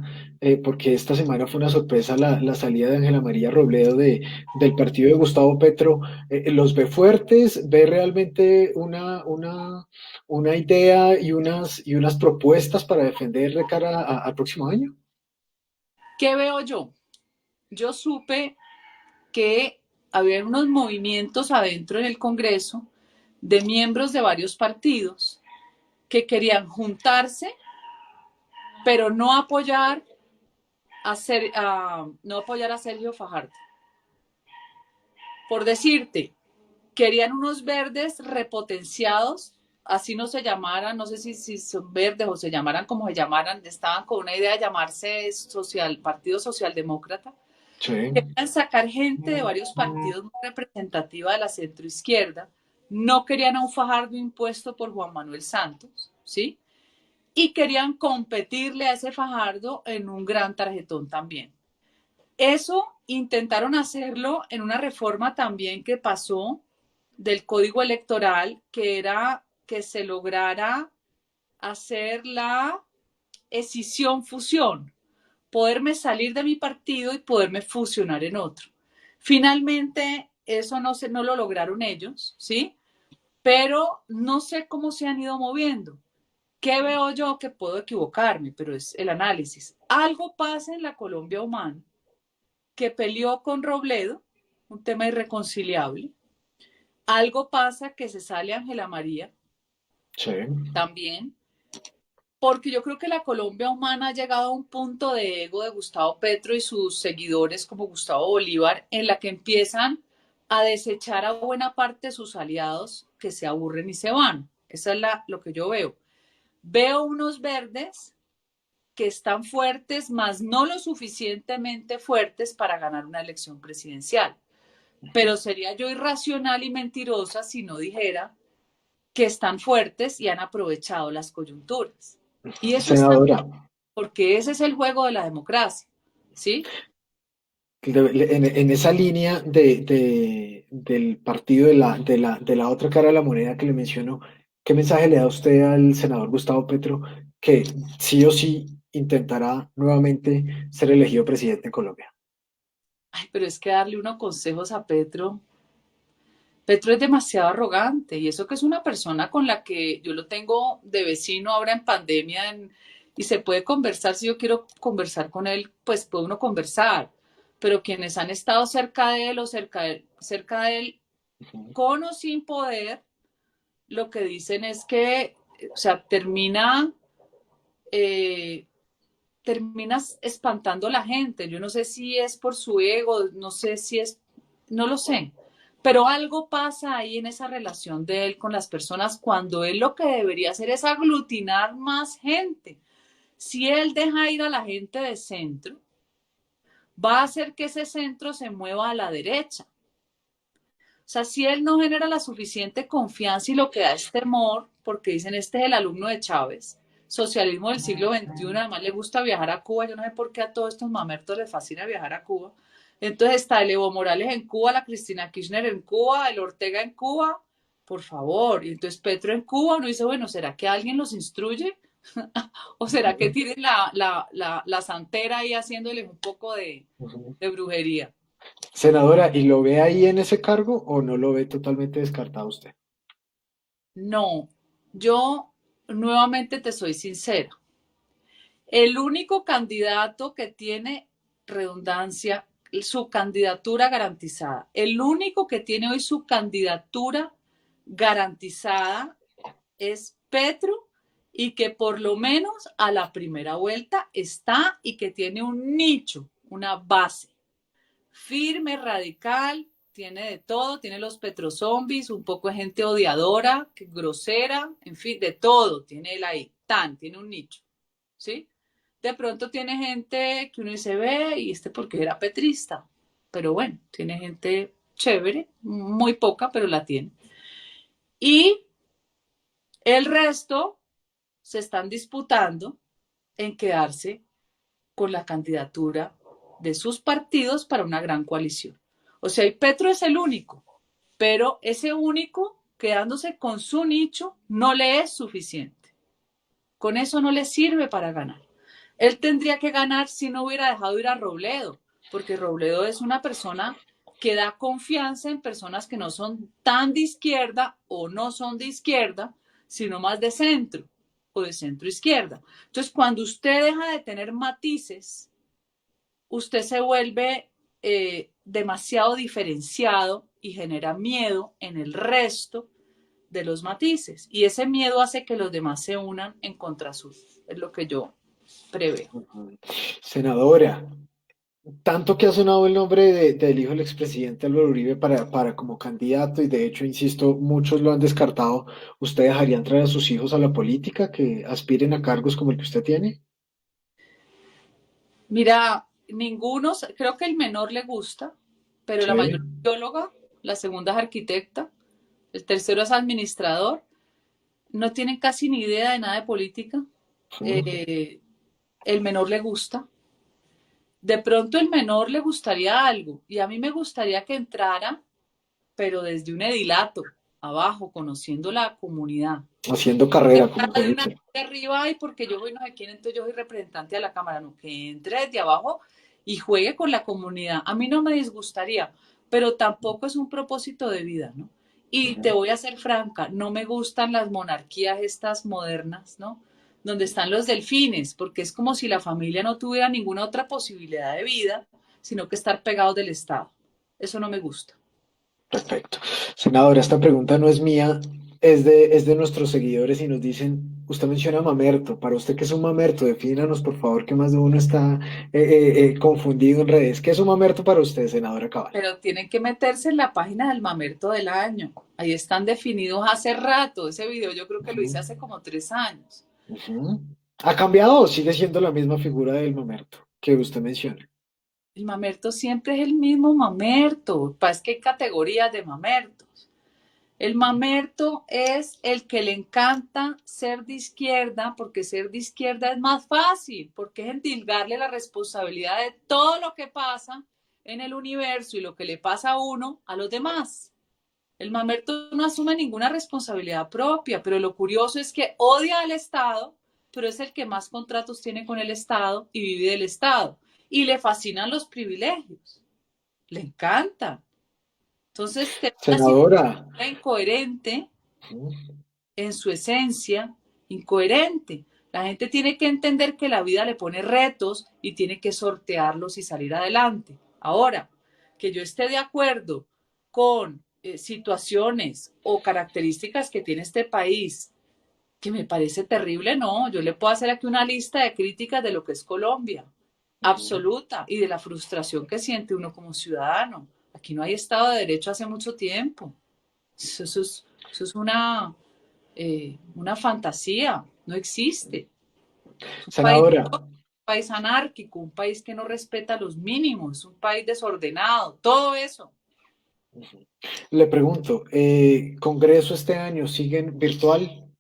Speaker 1: Porque esta semana fue una sorpresa la salida de Ángela María Robledo del partido de Gustavo Petro. ¿Los ve fuertes? ¿Ve realmente una idea y unas propuestas para defender de cara al próximo año?
Speaker 2: ¿Qué veo yo? Yo supe que había unos movimientos adentro en el Congreso de miembros de varios partidos que querían juntarse, pero no apoyar a Sergio Fajardo. Por decirte, querían unos verdes repotenciados, así no se llamaran, no sé si son verdes o se llamaran como se llamaran, estaban con una idea de llamarse Partido Socialdemócrata.
Speaker 1: Sí,
Speaker 2: Querían sacar gente de varios partidos muy representativa de la centroizquierda, no querían a un Fajardo impuesto por Juan Manuel Santos, ¿sí? Y querían competirle a ese Fajardo en un gran tarjetón también. Eso intentaron hacerlo en una reforma también que pasó del Código Electoral, que era que se lograra hacer la escisión-fusión, poderme salir de mi partido y poderme fusionar en otro. Finalmente, eso no lo lograron ellos, ¿sí? Pero no sé cómo se han ido moviendo. ¿Qué veo yo? Que puedo equivocarme, pero es el análisis. Algo pasa en la Colombia humana que peleó con Robledo, un tema irreconciliable. Algo pasa que se sale Ángela María
Speaker 1: sí.
Speaker 2: también, porque yo creo que la Colombia humana ha llegado a un punto de ego de Gustavo Petro y sus seguidores como Gustavo Bolívar, en la que empiezan a desechar a buena parte de sus aliados que se aburren y se van. Eso es lo que yo veo. Veo unos verdes que están fuertes, mas no lo suficientemente fuertes para ganar una elección presidencial. Pero sería yo irracional y mentirosa si no dijera que están fuertes y han aprovechado las coyunturas. Y eso está
Speaker 1: Senadora,
Speaker 2: bien, porque ese es el juego de la democracia, ¿sí?
Speaker 1: en esa línea del partido de la otra cara de la moneda que le menciono, ¿qué mensaje le da usted al senador Gustavo Petro que sí o sí intentará nuevamente ser elegido presidente en Colombia?
Speaker 2: Ay, pero es que darle unos consejos a Petro. Petro es demasiado arrogante y eso que es una persona con la que yo lo tengo de vecino ahora en pandemia y se puede conversar. Si yo quiero conversar con él, pues puede uno conversar. Pero quienes han estado cerca de él o cerca de él,
Speaker 1: Ujú.
Speaker 2: con o sin poder, lo que dicen es que, o sea, eh, terminas espantando a la gente. Yo no sé si es por su ego, no sé si es, no lo sé, Pero algo pasa ahí en esa relación de él con las personas cuando él lo que debería hacer es aglutinar más gente. Si él deja ir a la gente de centro, va a hacer que ese centro se mueva a la derecha. O sea, si él no genera la suficiente confianza y lo que da es temor, porque dicen, este es el alumno de Chávez, socialismo del siglo XXI, además le gusta viajar a Cuba, yo no sé por qué a todos estos mamertos les fascina viajar a Cuba. Entonces está el Evo Morales en Cuba, la Cristina Kirchner en Cuba, el Ortega en Cuba, por favor. Y entonces Petro en Cuba, uno dice, bueno, ¿será que alguien los instruye? ¿O será que tienen la santera ahí haciéndoles un poco de brujería?
Speaker 1: Senadora, ¿y lo ve ahí en ese cargo o no lo ve totalmente descartado usted?
Speaker 2: No, yo nuevamente te soy sincera. El único candidato que tiene redundancia, su candidatura garantizada, el único que tiene hoy su candidatura garantizada es Petro y que por lo menos a la primera vuelta está y que tiene un nicho, una base firme, radical, tiene de todo, tiene los petrozombies, un poco de gente odiadora, grosera, en fin, de todo, tiene él ahí, tiene un nicho, ¿sí? De pronto tiene gente que uno dice, ve, y este porque era petrista, pero bueno, tiene gente chévere, muy poca, pero la tiene. Y el resto se están disputando en quedarse con la candidatura de sus partidos para una gran coalición. O sea, y Petro es el único, pero ese único, quedándose con su nicho, no le es suficiente. Con eso no le sirve para ganar. Él tendría que ganar si no hubiera dejado ir a Robledo, porque Robledo es una persona que da confianza en personas que no son tan de izquierda o no son de izquierda, sino más de centro o de centro izquierda. Entonces, cuando usted deja de tener matices, usted se vuelve demasiado diferenciado y genera miedo en el resto de los matices. Y ese miedo hace que los demás se unan en contra suyo. Es lo que yo preveo.
Speaker 1: Senadora, tanto que ha sonado el nombre del hijo del expresidente Álvaro Uribe para como candidato y de hecho, insisto, muchos lo han descartado. ¿Usted dejaría entrar a sus hijos a la política que aspiren a cargos como el que usted tiene?
Speaker 2: Mira, ninguno, creo que el menor le gusta, pero la
Speaker 1: Sí.
Speaker 2: mayoría es bióloga, la segunda es arquitecta, el tercero es administrador, no tienen casi ni idea de nada de política.
Speaker 1: Ujú.
Speaker 2: Eh, el menor le gusta. De pronto el menor le gustaría algo y a mí me gustaría que entrara, pero desde un edilato, abajo, conociendo la comunidad.
Speaker 1: Haciendo carrera, como
Speaker 2: De
Speaker 1: se
Speaker 2: una
Speaker 1: dice.
Speaker 2: de arriba y porque yo soy no sé quién, entonces yo soy representante de la Cámara, no, que entre desde abajo y juegue con la comunidad. A mí no me disgustaría, pero tampoco es un propósito de vida, ¿no? Y te
Speaker 1: Ujú.
Speaker 2: voy a ser franca, no me gustan las monarquías estas modernas, ¿no? Donde están los delfines, porque es como si la familia no tuviera ninguna otra posibilidad de vida, sino que estar pegados del Estado. Eso no me gusta.
Speaker 1: Perfecto. Senadora, esta pregunta no es mía, es de nuestros seguidores y nos dicen, usted menciona mamerto, para usted qué es un mamerto, defínanos por favor, que más de uno está confundido en redes. ¿Qué es un mamerto para usted, senadora Cabal?
Speaker 2: Pero tienen que meterse en la página del Mamerto del año. Ahí están definidos hace rato. Ese video yo creo que lo
Speaker 1: Ujú,
Speaker 2: hice hace como 3 años.
Speaker 1: ujú. ¿Ha cambiado o sigue siendo la misma figura del mamerto que usted menciona?
Speaker 2: El Mamerto siempre es el mismo Mamerto. Es que hay categorías de Mamertos. El Mamerto es el que le encanta ser de izquierda, porque ser de izquierda es más fácil, porque es endilgarle la responsabilidad de todo lo que pasa en el universo y lo que le pasa a uno a los demás. El mamerto no asume ninguna responsabilidad propia, pero lo curioso es que odia al Estado, pero es el que más contratos tiene con el Estado y vive del Estado. Y le fascinan los privilegios. Le encanta. Entonces, es una
Speaker 1: Senadora,
Speaker 2: psicología incoherente
Speaker 1: ujú,
Speaker 2: en su esencia, incoherente. La gente tiene que entender que la vida le pone retos y tiene que sortearlos y salir adelante. Ahora, que yo esté de acuerdo con situaciones o características que tiene este país, que me parece terrible, no, yo le puedo hacer aquí una lista de críticas de lo que es Colombia,
Speaker 1: ujú.
Speaker 2: absoluta, y de la frustración que siente uno como ciudadano. aquí no hay Estado de Derecho hace mucho tiempo. Eso es una fantasía, no existe. Es un país,
Speaker 1: Senadora,
Speaker 2: país anárquico, un país que no respeta los mínimos, un país desordenado, todo eso.
Speaker 1: le pregunto, ¿Congreso este año siguen virtual,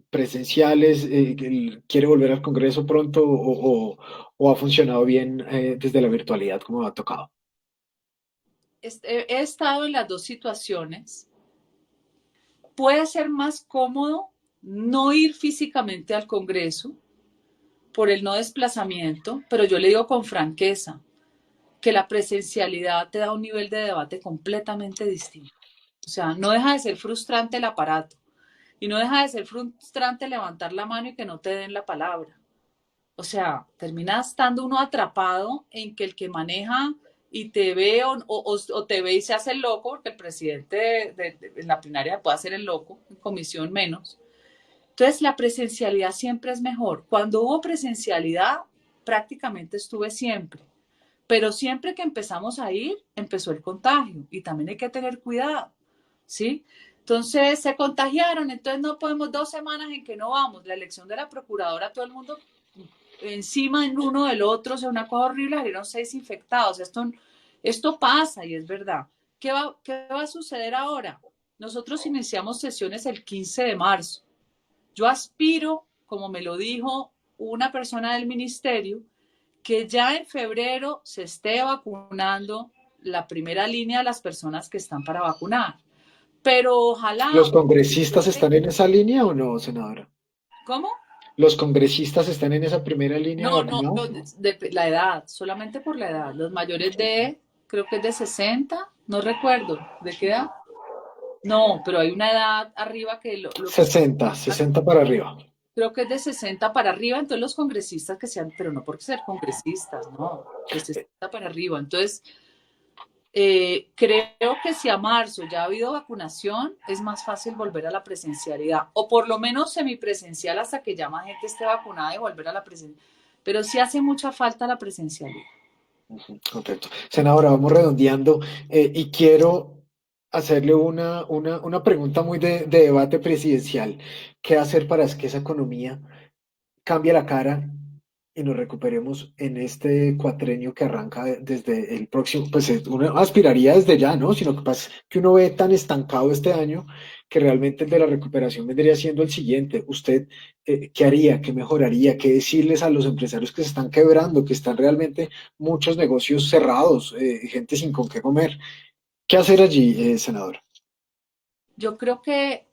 Speaker 1: presenciales? ¿Quiere volver al Congreso pronto o ha funcionado bien desde la virtualidad como ha tocado?
Speaker 2: He estado en las dos situaciones. Puede ser más cómodo no ir físicamente al Congreso por el no desplazamiento, pero yo le digo con franqueza que la presencialidad te da un nivel de debate completamente distinto. O sea, no deja de ser frustrante el aparato y no deja de ser frustrante levantar la mano y que no te den la palabra. O sea, termina estando uno atrapado en que el que maneja y te ve o te ve y se hace el loco, porque el presidente en la plenaria puede hacer el loco, en comisión menos. Entonces, la presencialidad siempre es mejor. Cuando hubo presencialidad, prácticamente estuve siempre. Pero siempre que empezamos a ir, empezó el contagio y también hay que tener cuidado, ¿sí? Entonces se contagiaron, entonces no podemos 2 semanas en que no vamos. La elección de la procuradora, todo el mundo encima en uno del otro, o sea, una cosa horrible, salieron 6 infectados. Esto pasa y es verdad. ¿Qué va a suceder ahora? Nosotros iniciamos sesiones el 15 de marzo. Yo aspiro, como me lo dijo una persona del ministerio, que ya en febrero se esté vacunando la primera línea de las personas que están para vacunar. Pero
Speaker 1: ¿Los
Speaker 2: ojalá,
Speaker 1: congresistas están en esa línea o no, senadora?
Speaker 2: ¿cómo?
Speaker 1: ¿Los congresistas están en esa primera línea de
Speaker 2: No, no,
Speaker 1: vacunados?
Speaker 2: de la edad, solamente por la edad. Los mayores creo que es de 60, no recuerdo, ¿de qué edad? No, pero hay una edad arriba que lo que
Speaker 1: 60 para arriba.
Speaker 2: creo que es de 60 para arriba, entonces los congresistas que sean, pero no por ser congresistas, no, de 60 para arriba. Entonces, creo que si a marzo ya ha habido vacunación, es más fácil volver a la presencialidad, o por lo menos semipresencial hasta que ya más gente esté vacunada y volver a la presencialidad. Pero sí hace mucha falta la presencialidad.
Speaker 1: Correcto. Senadora, vamos redondeando y quiero hacerle una pregunta muy de debate presidencial. ¿Qué hacer para que esa economía cambie la cara y nos recuperemos en este cuatrenio que arranca desde el próximo? Pues uno aspiraría desde ya, ¿no? Sino que pasa que uno ve tan estancado este año que realmente el de la recuperación vendría siendo el siguiente. ¿Usted qué haría? ¿Qué mejoraría? ¿Qué decirles a los empresarios que se están quebrando, que están realmente muchos negocios cerrados, gente sin con qué comer? ¿Qué hacer allí, senador?
Speaker 2: Yo creo que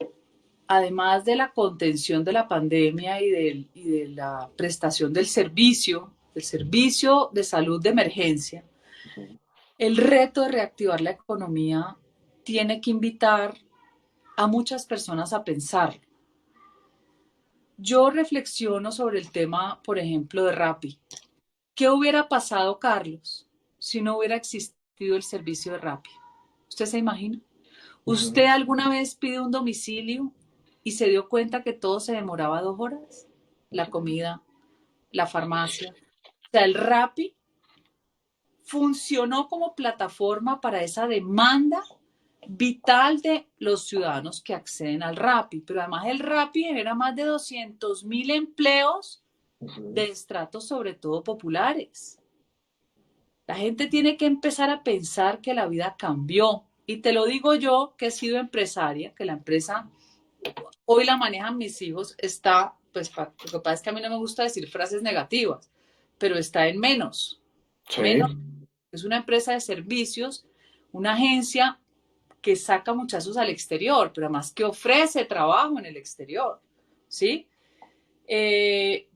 Speaker 2: además de la contención de la pandemia y de la prestación del servicio de salud de emergencia, el reto de reactivar la economía tiene que invitar a muchas personas a pensar. Yo reflexiono sobre el tema, por ejemplo, de Rappi. ¿Qué hubiera pasado, Carlos, si no hubiera existido el servicio de Rappi? ¿Usted se imagina? ¿Usted
Speaker 1: Ujú.
Speaker 2: alguna vez pide un domicilio y se dio cuenta que todo se demoraba 2 horas? La comida, la farmacia. O sea, el Rappi funcionó como plataforma para esa demanda vital de los ciudadanos que acceden al Rappi. Pero además el Rappi genera más de 200.000 empleos
Speaker 1: Ujú.
Speaker 2: de estratos sobre todo populares. La gente tiene que empezar a pensar que la vida cambió. Y te lo digo yo, que he sido empresaria, que la empresa hoy la manejan mis hijos, está, pues lo que pasa es que a mí no me gusta decir frases negativas, pero está en menos.
Speaker 1: Sí.
Speaker 2: Menos es una empresa de servicios, una agencia que saca muchachos al exterior, pero además que ofrece trabajo en el exterior, ¿sí? Eh,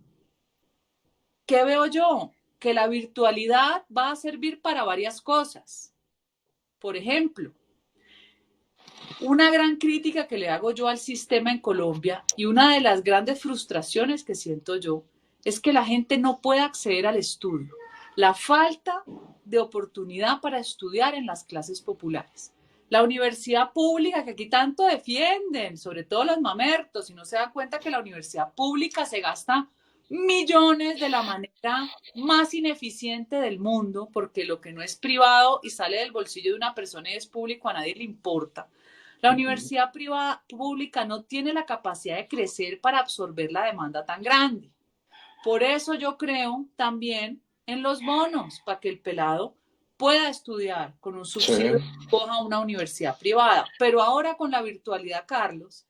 Speaker 2: ¿Qué veo yo? Que la virtualidad va a servir para varias cosas. Por ejemplo, una gran crítica que le hago yo al sistema en Colombia y una de las grandes frustraciones que siento yo es que la gente no puede acceder al estudio. La falta de oportunidad para estudiar en las clases populares. La universidad pública que aquí tanto defienden, sobre todo los mamertos, y no se dan cuenta que la universidad pública se gasta millones de la manera más ineficiente del mundo, porque lo que no es privado y sale del bolsillo de una persona y es público a nadie le importa. La universidad privada, pública no tiene la capacidad de crecer para absorber la demanda tan grande. Por eso yo creo también en los bonos, para que el pelado pueda estudiar con un
Speaker 1: Sí,
Speaker 2: subsidio y coja una universidad privada. Pero ahora con la virtualidad, Carlos,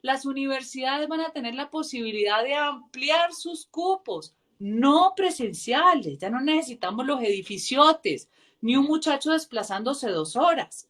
Speaker 2: las universidades van a tener la posibilidad de ampliar sus cupos, no presenciales. Ya no necesitamos los edificiotes, ni un muchacho desplazándose 2 horas.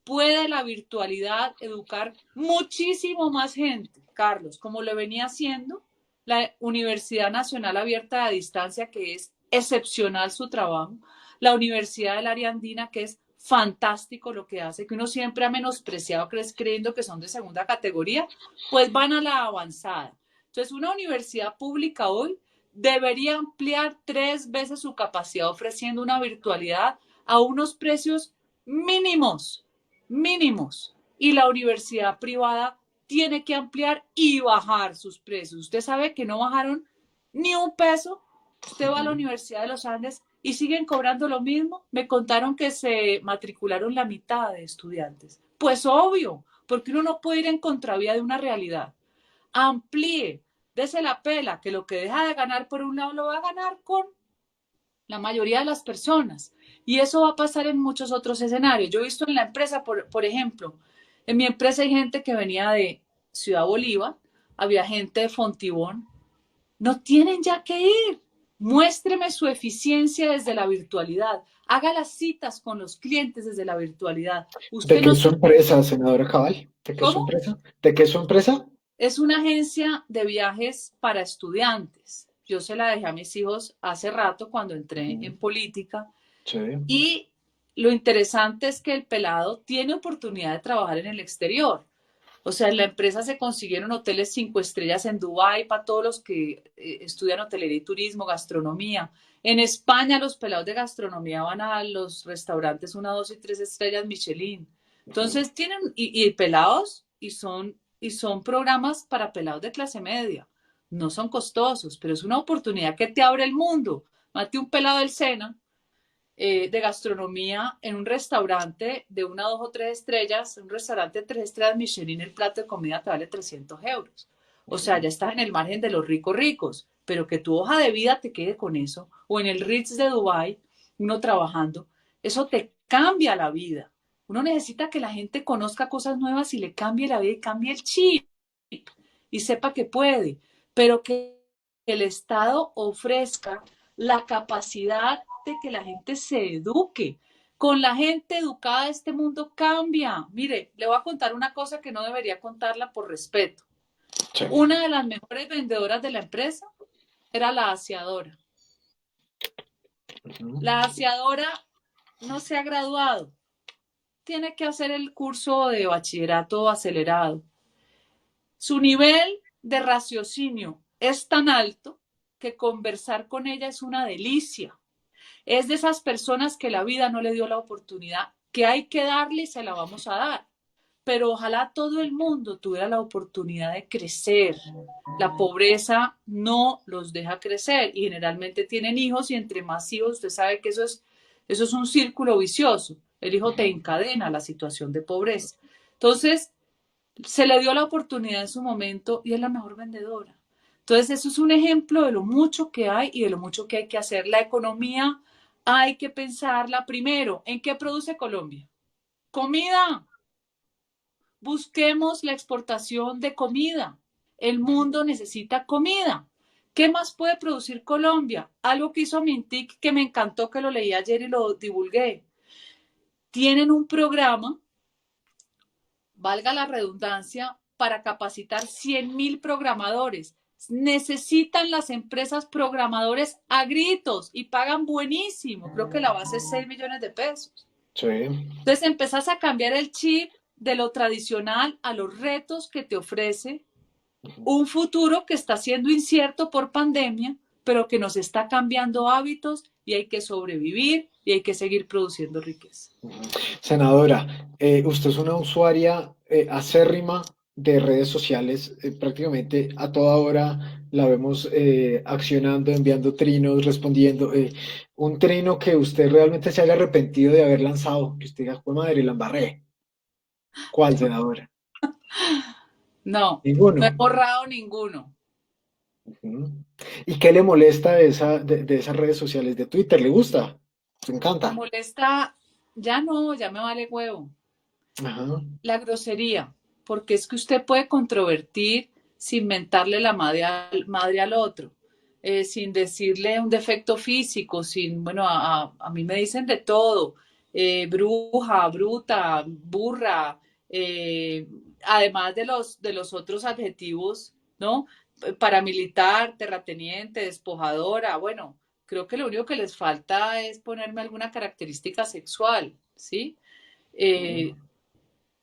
Speaker 2: Puede la virtualidad educar muchísimo más gente, Carlos, como lo venía haciendo la Universidad Nacional Abierta a Distancia, que es excepcional su trabajo, la Universidad del Área Andina, que es fantástico lo que hace, que uno siempre ha menospreciado creyendo que son de segunda categoría, pues van a la avanzada. Entonces, una universidad pública hoy debería ampliar 3 veces su capacidad ofreciendo una virtualidad a unos precios mínimos, mínimos. Y la universidad privada tiene que ampliar y bajar sus precios. Usted sabe que no bajaron ni un peso. Usted va a la Universidad de los Andes y siguen cobrando lo mismo. Me contaron que se matricularon la mitad de estudiantes. Pues obvio, porque uno no puede ir en contravía de una realidad. Amplíe, dese la pela, que lo que deja de ganar por un lado lo va a ganar con la mayoría de las personas. Y eso va a pasar en muchos otros escenarios. Yo he visto en la empresa, por ejemplo, en mi empresa hay gente que venía de Ciudad Bolívar, había gente de Fontibón. No tienen ya que ir. Muéstreme su eficiencia desde la virtualidad. Haga las citas con los clientes desde la virtualidad.
Speaker 1: ¿de
Speaker 2: Usted
Speaker 1: qué
Speaker 2: no
Speaker 1: es su
Speaker 2: se...
Speaker 1: empresa, senadora Cabal? ¿De qué es su
Speaker 2: ¿Cómo?
Speaker 1: empresa? ¿De qué es su empresa?
Speaker 2: Es una agencia de viajes para estudiantes. Yo se la dejé a mis hijos hace rato cuando entré
Speaker 1: Ujú.
Speaker 2: en política.
Speaker 1: Sí,
Speaker 2: Y lo interesante es que el pelado tiene oportunidad de trabajar en el exterior. O sea, en la empresa se consiguieron hoteles 5 estrellas en Dubái para todos los que estudian hotelería y turismo, gastronomía. En España los pelados de gastronomía van a los restaurantes 1, 2 y 3 estrellas Michelin.
Speaker 1: ujú,
Speaker 2: Entonces tienen, y pelados, y son programas para pelados de clase media. No son costosos, pero es una oportunidad que te abre el mundo. Mate un pelado del Sena de gastronomía en un restaurante de 1, 2 o 3 estrellas, un restaurante de 3 estrellas Michelin, el plato de comida te vale 300 euros. O sea,
Speaker 1: ujú.
Speaker 2: ya estás en el margen de los ricos ricos, pero que tu hoja de vida te quede con eso, o en el Ritz de Dubai, uno trabajando, eso te cambia la vida. Uno necesita que la gente conozca cosas nuevas y le cambie la vida y cambie el chip y sepa que puede, pero que el Estado ofrezca la capacidad de que la gente se eduque. Con la gente educada este mundo cambia. Mire, le voy a contar una cosa que no debería contarla por respeto.
Speaker 1: Sí.
Speaker 2: Una de las mejores vendedoras de la empresa era la aseadora.
Speaker 1: Ujú.
Speaker 2: La aseadora no se ha graduado. Tiene que hacer el curso de bachillerato acelerado. Su nivel de raciocinio es tan alto que conversar con ella es una delicia. Es de esas personas que la vida no le dio la oportunidad, que hay que darle y se la vamos a dar. Pero ojalá todo el mundo tuviera la oportunidad de crecer. La pobreza no los deja crecer y generalmente tienen hijos y entre más hijos, usted sabe que eso es un círculo vicioso. El hijo te encadena a la situación de pobreza. Entonces, se le dio la oportunidad en su momento y es la mejor vendedora. Entonces, eso es un ejemplo de lo mucho que hay y de lo mucho que hay que hacer. La economía hay que pensarla primero. ¿En qué produce Colombia? Comida. Busquemos la exportación de comida. El mundo necesita comida. ¿Qué más puede producir Colombia? Algo que hizo Mintic que me encantó, que lo leí ayer y lo divulgué. Tienen un programa, valga la redundancia, para capacitar 100.000 programadores. Necesitan las empresas programadores a gritos y pagan buenísimo. Creo que la base es 6 millones de pesos.
Speaker 1: Sí.
Speaker 2: Entonces empezás a cambiar el chip de lo tradicional a los retos que te ofrece un futuro que está siendo incierto por pandemia, pero que nos está cambiando hábitos y hay que sobrevivir y hay que seguir produciendo riqueza.
Speaker 1: Senadora, usted es una usuaria acérrima de redes sociales, prácticamente a toda hora la vemos accionando, enviando trinos, respondiendo. Un trino que usted realmente se haya arrepentido de haber lanzado, que usted diga, "Jue madre, la embarré". ¿Cuál, senadora?
Speaker 2: No, no he
Speaker 1: Ninguno.
Speaker 2: borrado ninguno.
Speaker 1: Ujú. ¿Y qué le molesta de esas redes sociales? ¿De Twitter? ¿Le gusta? ¿Le
Speaker 2: Me
Speaker 1: encanta?
Speaker 2: molesta, ya no, ya me vale huevo.
Speaker 1: Ajá.
Speaker 2: La grosería, porque es que usted puede controvertir sin mentarle la madre al otro, sin decirle un defecto físico, sin, bueno, a mí me dicen de todo, bruja, bruta, burra, eh, además de los otros adjetivos, ¿no? Paramilitar, terrateniente, despojadora, bueno, creo que lo único que les falta es ponerme alguna característica sexual, ¿sí? Eh,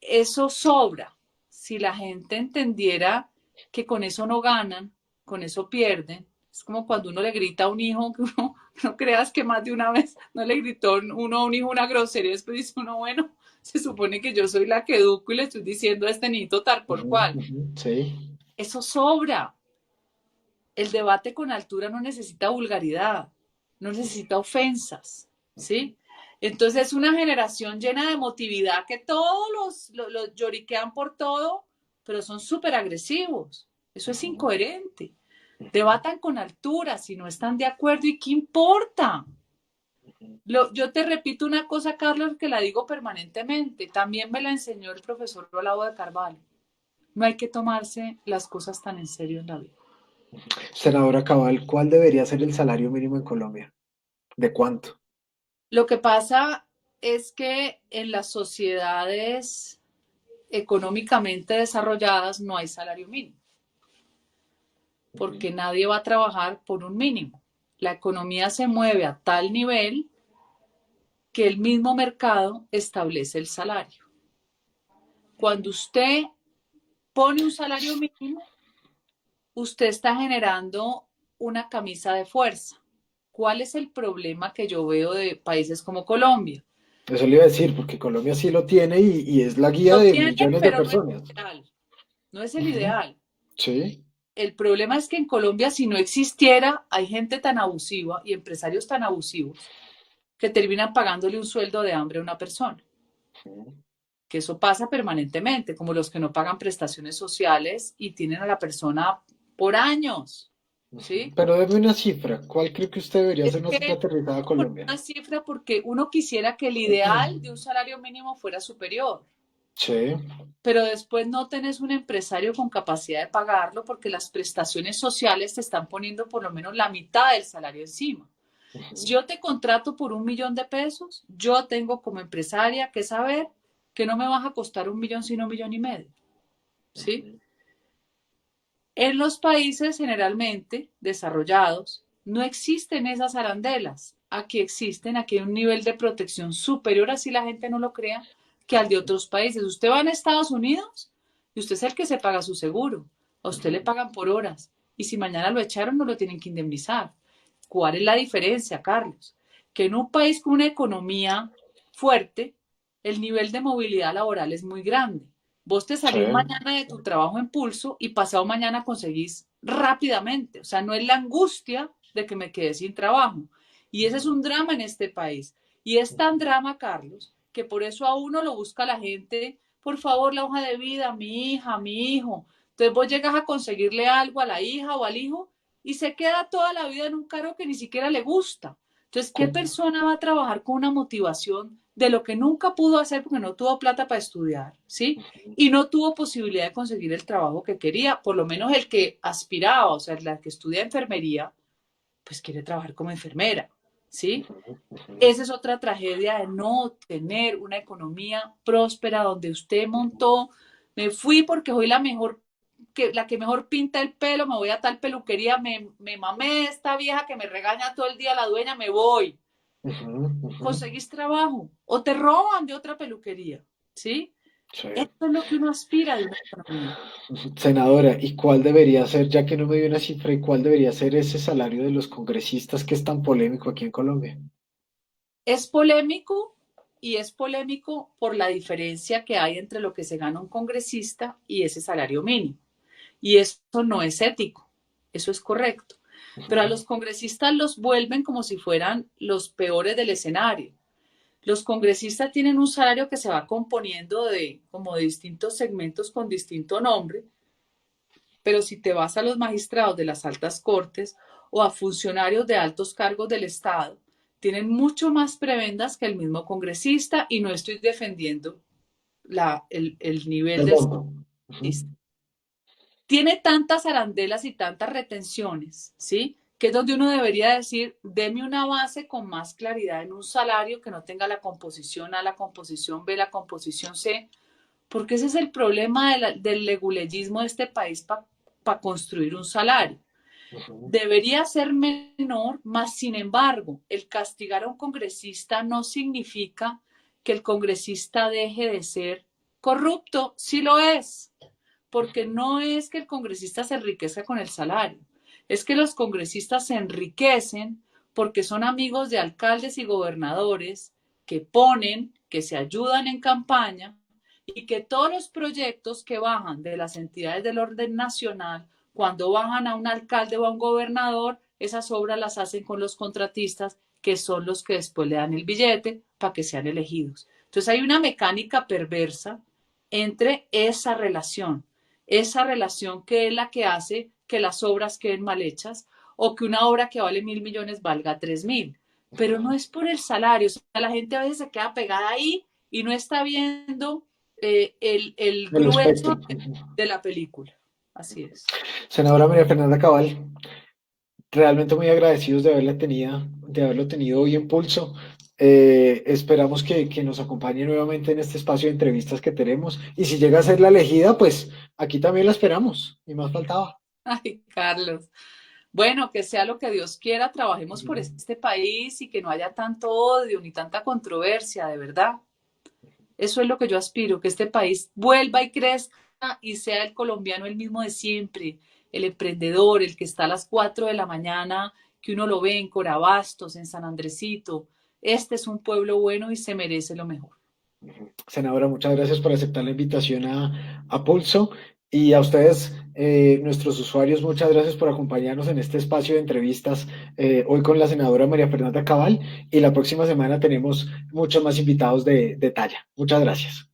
Speaker 2: eso sobra. Si la gente entendiera que con eso no ganan, con eso pierden, es como cuando uno le grita a un hijo, que uno no creas que más de una vez no le gritó uno a un hijo una grosería, después dice uno, bueno, se supone que yo soy la que educo y le estoy diciendo a este niñito tal por
Speaker 1: Ujú,
Speaker 2: cual.
Speaker 1: ujú, sí.
Speaker 2: Eso sobra. El debate con altura no necesita vulgaridad, no necesita ofensas, ¿sí? Entonces es una generación llena de emotividad que todos los lloriquean por todo, pero son súper agresivos. Eso es
Speaker 1: Ujú,
Speaker 2: incoherente.
Speaker 1: ujú,
Speaker 2: Debatan con altura si no están de acuerdo y qué importa. Yo te repito una cosa, Carlos, que la digo permanentemente. También me la enseñó el profesor Olavo de Carvalho. No hay que tomarse las cosas tan en serio en la vida.
Speaker 1: Senadora Cabal, ¿cuál debería ser el salario mínimo en Colombia? ¿De cuánto?
Speaker 2: Lo que pasa es que en las sociedades económicamente desarrolladas no hay salario mínimo,
Speaker 1: Ujú,
Speaker 2: porque nadie va a trabajar por un mínimo. La economía se mueve a tal nivel que el mismo mercado establece el salario. Cuando usted pone un salario mínimo, usted está generando una camisa de fuerza. ¿Cuál es el problema que yo veo de países como Colombia?
Speaker 1: eso le iba a decir, porque Colombia sí lo tiene y es la guía
Speaker 2: Lo
Speaker 1: de
Speaker 2: tiene,
Speaker 1: millones de
Speaker 2: pero no es
Speaker 1: personas.
Speaker 2: el ideal. No es el
Speaker 1: Ujú,
Speaker 2: ideal.
Speaker 1: sí.
Speaker 2: El problema es que en Colombia, si no existiera, hay gente tan abusiva y empresarios tan abusivos que terminan pagándole un sueldo de hambre a una persona.
Speaker 1: Ujú,
Speaker 2: Que eso pasa permanentemente, como los que no pagan prestaciones sociales y tienen a la persona por años,
Speaker 1: ujú.
Speaker 2: ¿sí?
Speaker 1: Pero deme una cifra. ¿Cuál cree que usted debería
Speaker 2: Es
Speaker 1: ser una cifra
Speaker 2: que
Speaker 1: aterrizada a
Speaker 2: poner
Speaker 1: Colombia?
Speaker 2: una cifra porque uno quisiera que el ideal de un salario mínimo fuera superior,
Speaker 1: Sí.
Speaker 2: pero después no tenés un empresario con capacidad de pagarlo porque las prestaciones sociales te están poniendo por lo menos la mitad del salario encima. Si
Speaker 1: Ujú,
Speaker 2: yo te contrato por 1 millón de pesos, yo tengo como empresaria que saber que no me vas a costar 1 millón sino 1,5 millones, ¿sí?
Speaker 1: ujú.
Speaker 2: En los países generalmente desarrollados no existen esas arandelas. Aquí existen, aquí hay un nivel de protección superior, así la gente no lo crea, que al de otros países. Usted va a Estados Unidos y usted es el que se paga su seguro. A usted le
Speaker 1: Ujú.
Speaker 2: pagan por horas. Y si mañana lo echaron, no lo tienen que indemnizar. ¿Cuál es la diferencia, Carlos? Que en un país con una economía fuerte, el nivel de movilidad laboral es muy grande. Vos te
Speaker 1: Sí.
Speaker 2: salís mañana de tu trabajo en pulso y pasado mañana conseguís rápidamente. O sea, no es la angustia de que me quedé sin trabajo. Y ese es
Speaker 1: Ujú,
Speaker 2: un drama en este país. Y es tan drama, Carlos, que por eso a uno lo busca la gente, por favor, la hoja de vida, mi hija, mi hijo. Entonces vos llegas a conseguirle algo a la hija o al hijo y se queda toda la vida en un cargo que ni siquiera le gusta. Entonces, ¿qué
Speaker 1: cu-
Speaker 2: persona va a trabajar con una motivación de lo que nunca pudo hacer porque no tuvo plata para estudiar, ¿sí? Y no tuvo posibilidad de conseguir el trabajo que quería, por lo menos el que aspiraba, o sea, la que estudia enfermería, pues quiere trabajar como enfermera, ¿sí?
Speaker 1: ujú, ujú.
Speaker 2: Esa es otra tragedia de no tener una economía próspera donde usted montó, me fui porque soy la mejor, la que mejor pinta el pelo, me voy a tal peluquería, me mamé esta vieja que me regaña todo el día la dueña, me voy.
Speaker 1: Ujú, ujú.
Speaker 2: Conseguís trabajo o te roban de otra peluquería, ¿sí?
Speaker 1: Sí.
Speaker 2: Esto es lo que uno aspira de una economía.
Speaker 1: Senadora, ¿y cuál debería ser, ya que no me dio una cifra, y cuál debería ser ese salario de los congresistas que es tan polémico aquí en Colombia?
Speaker 2: Es polémico y es polémico por la diferencia que hay entre lo que se gana un congresista y ese salario mínimo. Y eso no es ético, eso es correcto. Pero a los congresistas los vuelven como si fueran los peores del escenario. Los congresistas tienen un salario que se va componiendo de como de distintos segmentos con distinto nombre, pero si te vas a los magistrados de las altas cortes o a funcionarios de altos cargos del Estado, tienen mucho más prebendas que el mismo congresista y no estoy defendiendo el nivel
Speaker 1: El
Speaker 2: del
Speaker 1: monto.
Speaker 2: congresista. Tiene tantas arandelas y tantas retenciones, ¿sí? Que es donde uno debería decir, deme una base con más claridad en un salario que no tenga la composición A, la composición B, la composición C, porque ese es el problema del leguleyismo de este país para construir un salario. Debería ser menor, más sin embargo, el castigar a un congresista no significa que el congresista deje de ser corrupto, sí lo es, porque no es que el congresista se enriquezca con el salario, es que los congresistas se enriquecen porque son amigos de alcaldes y gobernadores que ponen, que se ayudan en campaña y que todos los proyectos que bajan de las entidades del orden nacional, cuando bajan a un alcalde o a un gobernador, esas obras las hacen con los contratistas, que son los que después le dan el billete para que sean elegidos. Entonces hay una mecánica perversa entre esa relación que es la que hace que las obras queden mal hechas o que una obra que vale 1.000 millones valga 3.000. Pero no es por el salario, o sea, la gente a veces se queda pegada ahí y no está viendo el
Speaker 1: El
Speaker 2: grueso
Speaker 1: espectro.
Speaker 2: de la película. Así es.
Speaker 1: Senadora María Fernanda Cabal, realmente muy agradecidos de haberlo tenido hoy en Pulso. Esperamos que nos acompañe nuevamente en este espacio de entrevistas que tenemos. Y si llega a ser la elegida, pues aquí también la esperamos. Y más faltaba.
Speaker 2: Ay, Carlos. Bueno, que sea lo que Dios quiera, trabajemos por este país y que no haya tanto odio ni tanta controversia, de verdad. Eso es lo que yo aspiro, que este país vuelva y crezca y sea el colombiano el mismo de siempre, el emprendedor, el que está a las 4 de la mañana, que uno lo ve en Corabastos, en San Andresito. Este es un pueblo bueno y se merece lo mejor.
Speaker 1: Senadora, muchas gracias por aceptar la invitación a Pulso y a ustedes, nuestros usuarios, muchas gracias por acompañarnos en este espacio de entrevistas hoy con la senadora María Fernanda Cabal y la próxima semana tenemos muchos más invitados de talla. Muchas gracias.